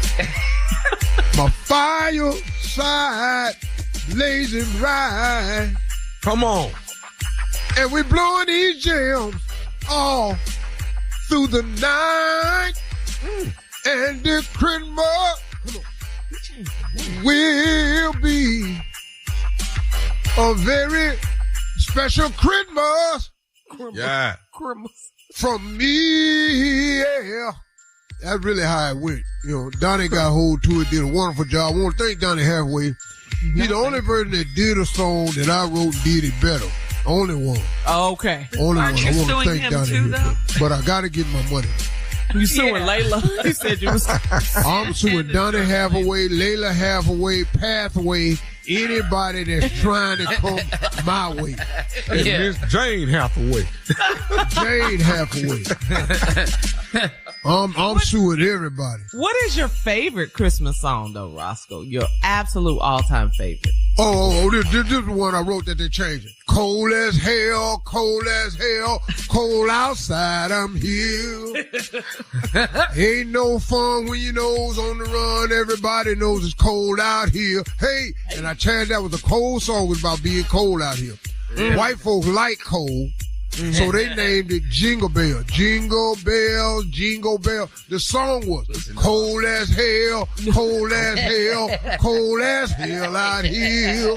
My fireside blazing bright.
Come on.
And we blowing these gems all through the night. And the Christmas will be a very special Christmas.
Yeah.
From me, yeah. That's really how it went. You know, Donnie got hold to it, did a wonderful job. I want to thank Donnie Halfway. He's the only person that did a song that I wrote and did it better. Only one.
Oh, okay.
Only
Aren't
one.
you
I want
suing
to thank
him
Donnie.
too, though?
But I got to get my money.
You suing Layla? You said you was.
I'm suing Donnie Hathaway, Layla Hathaway, Pathway, anybody that's trying to come my way.
And Miss Jane Hathaway.
Jane Hathaway. I'm suing everybody.
What is your favorite Christmas song, though, Roscoe? Your absolute all-time favorite?
This is the one I wrote that they changed it. Cold as hell, cold outside, I'm here. Ain't no fun when your nose on the run. Everybody knows it's cold out here. Hey, and I changed that was a cold song. It was about being cold out here. White folks like cold. So they named it Jingle Bell. Jingle bells, jingle bell. The song was cold as hell, cold as hell, cold as hell out here.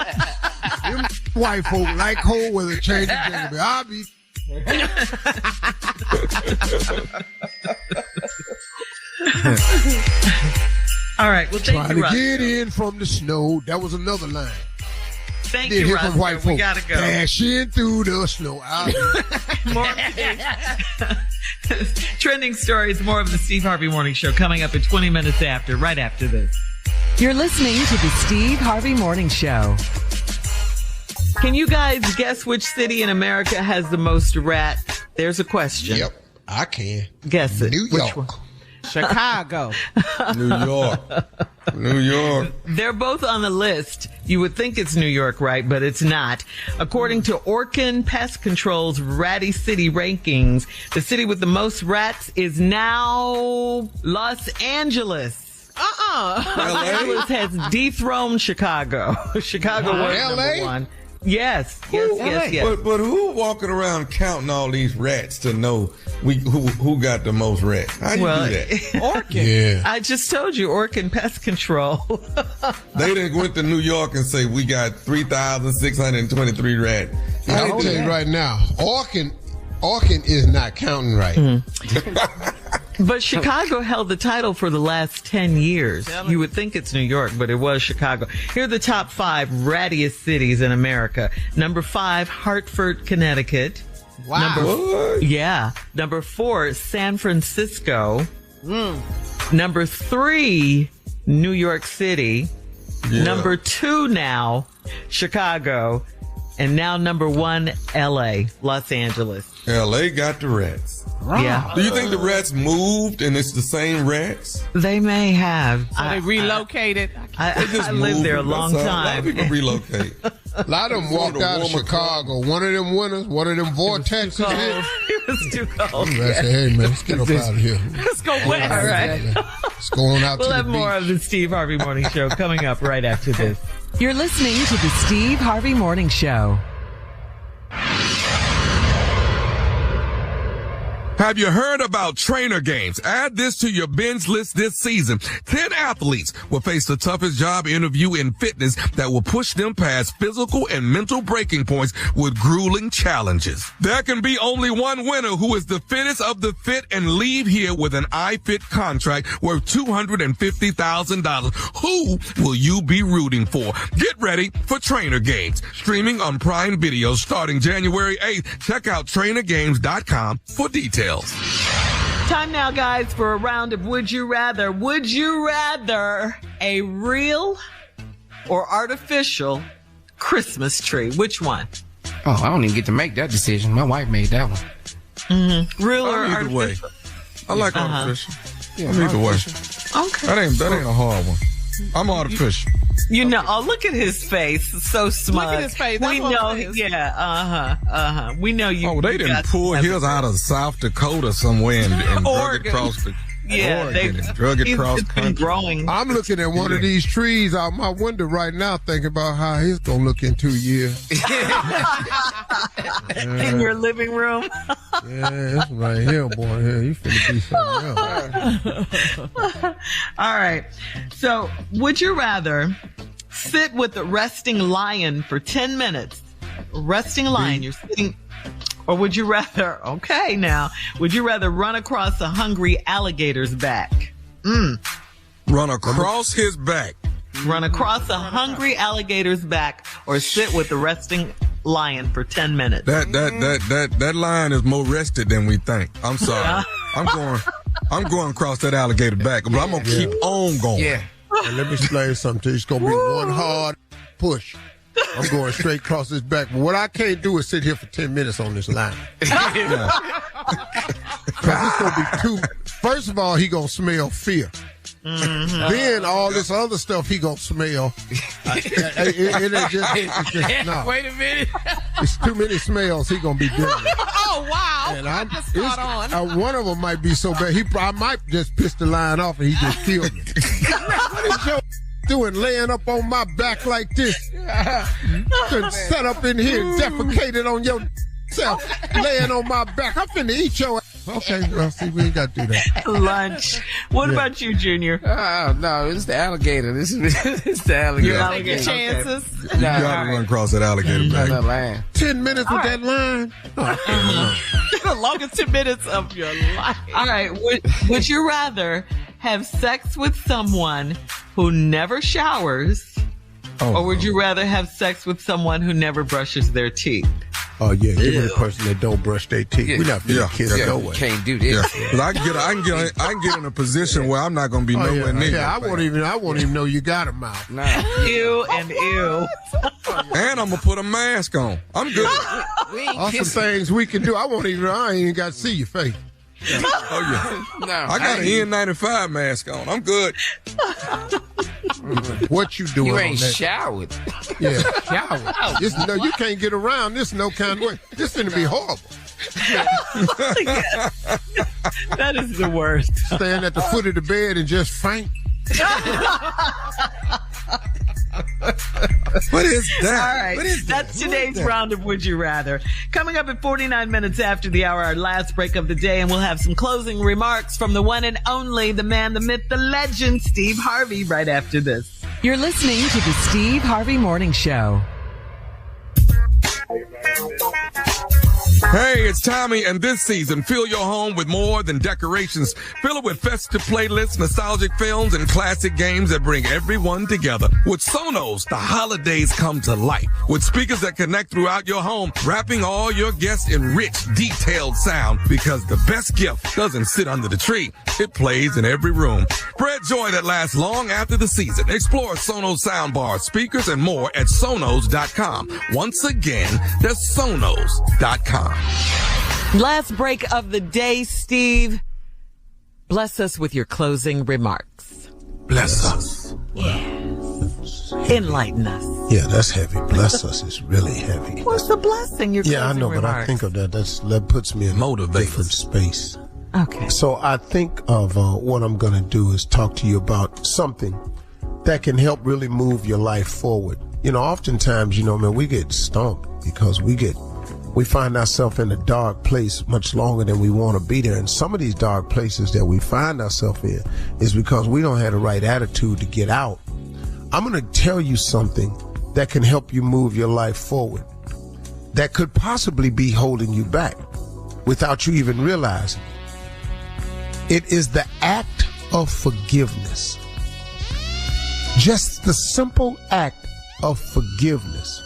Them white folk like cold weather changing Jingle Bell. I'll be.
All right. Well, thank
Trying
you,
to
Roscoe.
get in from the snow. That was another line.
Thank
Did
you,
hear from
Roscoe.
white folk.
We gotta go.
Dashing through the snow.
More trending stories, more of the Steve Harvey Morning Show coming up in 20 minutes after, right after this.
You're listening to the Steve Harvey Morning Show. Can you guys guess which city in America has the most rats? There's a question.
Yep, I can.
Guess it.
New
Which
York.
one?
Chicago.
New York. New York.
They're both on the list. You would think it's New York, right? But it's not. According to Orkin Pest Control's Ratty City rankings, the city with the most rats is now Los Angeles. Los Angeles has dethroned Chicago. Chicago was number one. Yes.
But who walking around counting all these rats to know who got the most rats? How do you do that?
Orkin.
Yeah.
I just told you, Orkin Pest Control.
They didn't went to New York and say we got 3,623 rats.
I can tell you right now, Orkin is not counting right.
But Chicago held the title for the last 10 years. You would think it's New York, but it was Chicago. Here are the top 5 rattiest cities in America. Number 5, Hartford, Connecticut.
Wow.
Number 4, San Francisco. Number 3, New York City.
Yeah.
Number 2 now, Chicago. And now number 1, LA, Los Angeles.
LA got the rats.
Yeah.
Do you think the rats moved and it's the same rats?
They may have.
So they relocated.
I lived there a long time.
A lot of people relocate.
A lot of them walked out of Chicago. One of them winters, one of them vortexes.
It was too cold.
I said, hey, man, let's get up out of here.
Let's go west.
All right.
Let's go on out
We'll
to the
have more of the Steve Harvey Morning Show coming up right after this.
You're listening to the Steve Harvey Morning Show.
Have you heard about trainer games? Add this to your binge list this season. 10 athletes will face the toughest job interview in fitness that will push them past physical and mental breaking points with grueling challenges. There can be only one winner who is the fittest of the fit and leave here with an iFit contract worth $250,000. Who will you be rooting for? Get ready for Trainer Games. Streaming on Prime Video starting January 8th. Check out trainergames.com for details.
Time now, guys, for a round of Would You Rather. Would you rather a real or artificial Christmas tree? Which one?
Oh, I don't even get to make that decision. My wife made that one.
Mm-hmm. Real or
either way.
artificial?
I like artificial.
Yeah,
Either way.
Okay.
That ain't a hard one. I'm artificial.
You know, oh, look at his face. So smug.
Look at his face.
We know, yeah, we know you.
Oh, they didn't pull his out of South Dakota somewhere and drug it across the Oregon and drug it across country.
Growing.
I'm looking at one of these trees out my window right now thinking about how he's going to look in 2 years.
In your living room.
Yeah, that's right here, boy. Here, you finna be something else.
All right. So, would you rather sit with a resting lion for 10 minutes? Resting lion, you're sitting. Or would you rather, would you rather run across a hungry alligator's back?
Run across his back.
Run across a hungry alligator's back or sit with a resting lion for 10 minutes.
That lion is more rested than we think. I'm sorry. I'm going across that alligator back, but I'm going to keep on going.
Yeah.
And let me explain something to you. It's going to be one hard push. I'm going straight across his back. But what I can't do is sit here for 10 minutes on this line. Because it's going to be first of all, he going to smell fear. Mm-hmm. Then all this other stuff he going to smell. No.
Wait a minute.
It's too many smells he going to be dealing with.
Oh, wow.
And one of them might be so bad. I might just piss the line off and he just killed me. What is your doing laying up on my back like this? Set up in here and defecated on yourself, laying on my back. I'm finna eat your ass. Okay, well, see, we ain't got to do that.
Lunch. What about you, Junior?
No, it's the alligator. It's the alligator.
Your alligator chances?
Okay. You got to run across that alligator back.
That line.
10 minutes with that line?
The longest 10 minutes of your life.
All right. Would you rather have sex with someone who never showers, or would you rather have sex with someone who never brushes their teeth?
Oh, yeah, give me the person that don't brush their teeth.
Yeah.
We're not finna kiss no way.
Can't do this.
Yeah. But I can get in a position where I'm not going to be nowhere near.
Yeah, I won't even know you got a mouth.
Nah.
Ew and ew.
And I'm going to put a mask on. I'm good.
Some things we can do. I ain't even got to see your face.
Oh, yeah.
No,
I got an N95 mask on. I'm good.
What you doing?
You
on
ain't
that?
showered.
Yeah, showered. You can't get around this no kind of way. This is going to be horrible.
That is the worst.
Stand at the foot of the bed and just faint.
What is that?
All right. That's today's round of Would You Rather. Coming up at 49 minutes after the hour, our last break of the day, and we'll have some closing remarks from the one and only, the man, the myth, the legend, Steve Harvey, right after this.
You're listening to the Steve Harvey Morning Show.
Hey, it's Tommy, and this season, fill your home with more than decorations. Fill it with festive playlists, nostalgic films, and classic games that bring everyone together. With Sonos, the holidays come to life. With speakers that connect throughout your home, wrapping all your guests in rich, detailed sound. Because the best gift doesn't sit under the tree. It plays in every room. Spread joy that lasts long after the season. Explore Sonos soundbars, speakers, and more at Sonos.com. Once again, that's Sonos.com.
Last break of the day, Steve. Bless us with your closing remarks.
Bless us.
Yes. Enlighten us.
Yeah, that's heavy. Bless us is really heavy.
What's the blessing? Your closing
I know,
remarks?
but I think of that puts me in a different space.
Okay.
So I think of what I'm going to do is talk to you about something that can help really move your life forward. You know, oftentimes, man, we get stumped because we find ourselves in a dark place much longer than we want to be there. And some of these dark places that we find ourselves in is because we don't have the right attitude to get out. I'm going to tell you something that can help you move your life forward that could possibly be holding you back without you even realizing. It is the act of forgiveness. Just the simple act of forgiveness.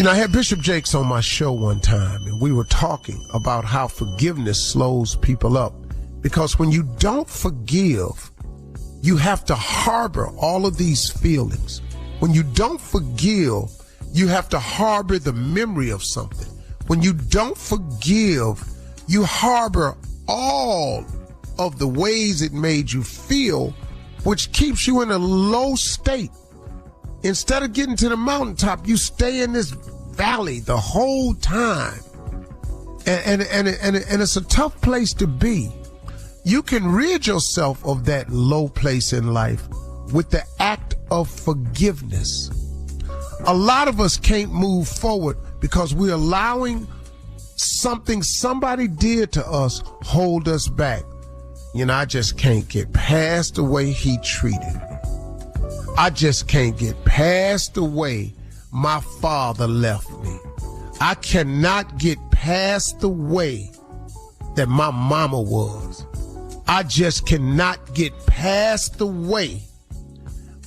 I had Bishop Jakes on my show one time, and we were talking about how forgiveness slows people up. Because when you don't forgive, you have to harbor all of these feelings. When you don't forgive, you have to harbor the memory of something. When you don't forgive, you harbor all of the ways it made you feel, which keeps you in a low state. Instead of getting to the mountaintop, you stay in this valley the whole time. And it's a tough place to be. You can rid yourself of that low place in life with the act of forgiveness. A lot of us can't move forward because we're allowing something somebody did to us hold us back. I just can't get past the way he treated me. I just can't get past the way my father left me. I cannot get past the way that my mama was. I just cannot get past the way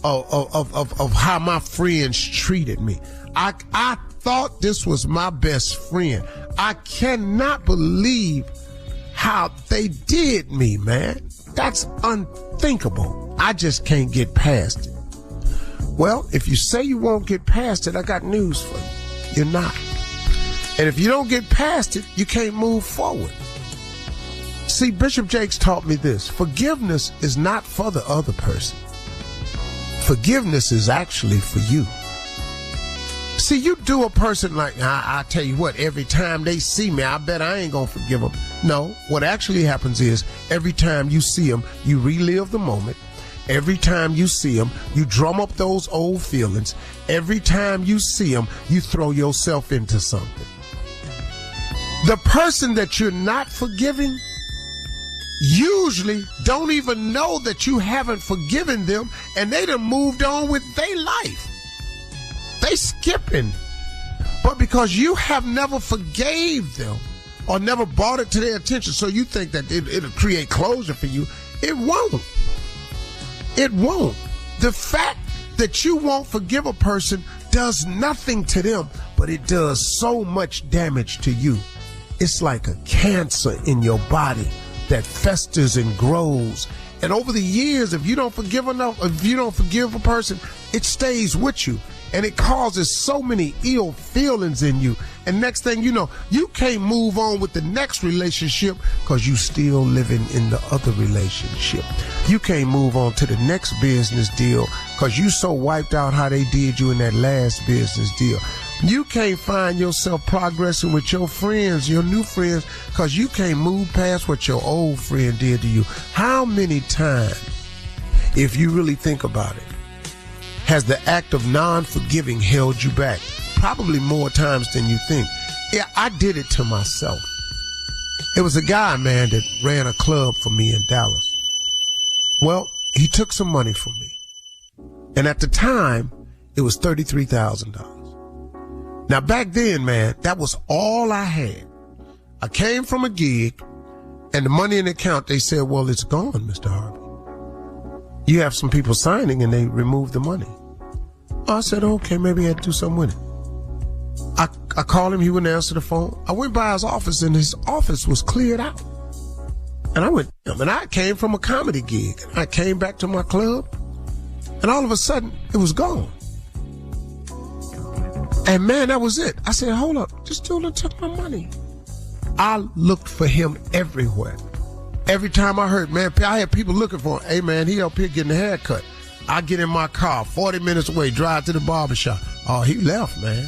of how my friends treated me. I thought this was my best friend. I cannot believe how they did me, man. That's unthinkable. I just can't get past it. Well, if you say you won't get past it, I got news for you. You're not. And if you don't get past it, you can't move forward. See, Bishop Jakes taught me this. Forgiveness is not for the other person. Forgiveness is actually for you. See, you do a person like, I tell you what, every time they see me, I bet I ain't gonna forgive them. No, what actually happens is every time you see them, you relive the moment. Every time you see them, you drum up those old feelings. Every time you see them, you throw yourself into something. The person that you're not forgiving usually don't even know that you haven't forgiven them, and they done moved on with their life. They skipping. But because you have never forgave them or never brought it to their attention, so you think that it'll create closure for you, it won't. It won't. The fact that you won't forgive a person does nothing to them, but it does so much damage to you. It's like a cancer in your body that festers and grows. And over the years, if you don't forgive a person, it stays with you. And it causes so many ill feelings in you. And next thing you know, you can't move on with the next relationship because you still living in the other relationship. You can't move on to the next business deal because you so wiped out how they did you in that last business deal. You can't find yourself progressing with your friends, your new friends, because you can't move past what your old friend did to you. How many times, if you really think about it, has the act of non-forgiving held you back? Probably more times than you think. Yeah, I did it to myself. It was a guy, man, that ran a club for me in Dallas. Well, he took some money from me. And at the time, it was $33,000. Now, back then, man, that was all I had. I came from a gig, and the money in the account, they said, well, it's gone, Mr. Harvey. You have some people signing, and they removed the money. I said, okay, maybe I had to do something with it. I called him, he wouldn't answer the phone. I went by his office, and his office was cleared out. And I went, and I came from a comedy gig. I came back to my club, and all of a sudden, it was gone. And man, that was it. I said, hold up, this dude took my money. I looked for him everywhere. Every time I heard, man, I had people looking for him. Hey, man, he up here getting a haircut. I get in my car, 40 minutes away, drive to the barbershop. Oh, he left, man.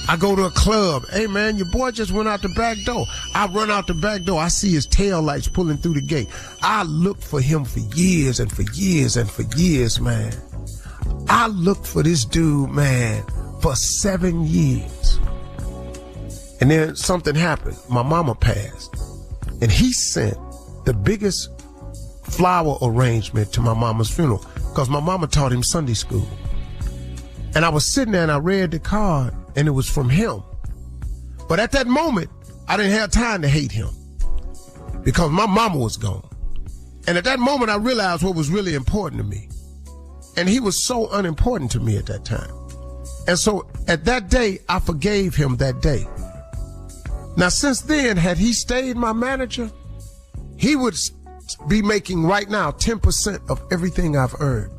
I go to a club. Hey, man, your boy just went out the back door. I run out the back door. I see his tail lights pulling through the gate. I looked for him for years and for years and for years, man. I looked for this dude, man, for 7 years. And then something happened. My mama passed. And he sent the biggest flower arrangement to my mama's funeral because my mama taught him Sunday school. And I was sitting there and I read the card and it was from him. But at that moment, I didn't have time to hate him because my mama was gone. And at that moment, I realized what was really important to me. And he was so unimportant to me at that time. And so at that day, I forgave him that day. Now, since then, had he stayed my manager, he would be making right now 10% of everything I've earned.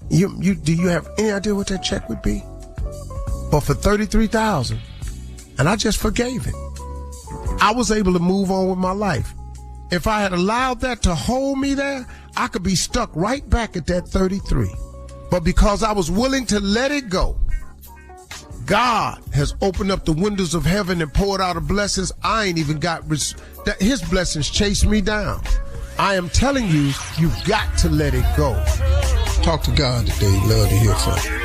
Do you have any idea what that check would be? But for $33,000, and I just forgave it. I was able to move on with my life. If I had allowed that to hold me there, I could be stuck right back at that 33. But because I was willing to let it go, God has opened up the windows of heaven and poured out a blessings. I ain't even got his blessings chased me down. I am telling you, you've got to let it go. Talk to God today. Love to hear from you.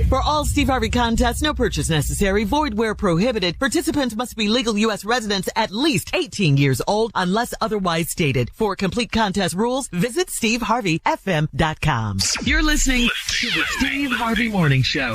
For all Steve Harvey contests, no purchase necessary, void where prohibited. Participants must be legal U.S. residents at least 18 years old unless otherwise stated. For complete contest rules, visit SteveHarveyFM.com.
You're listening to the Steve Harvey Morning Show.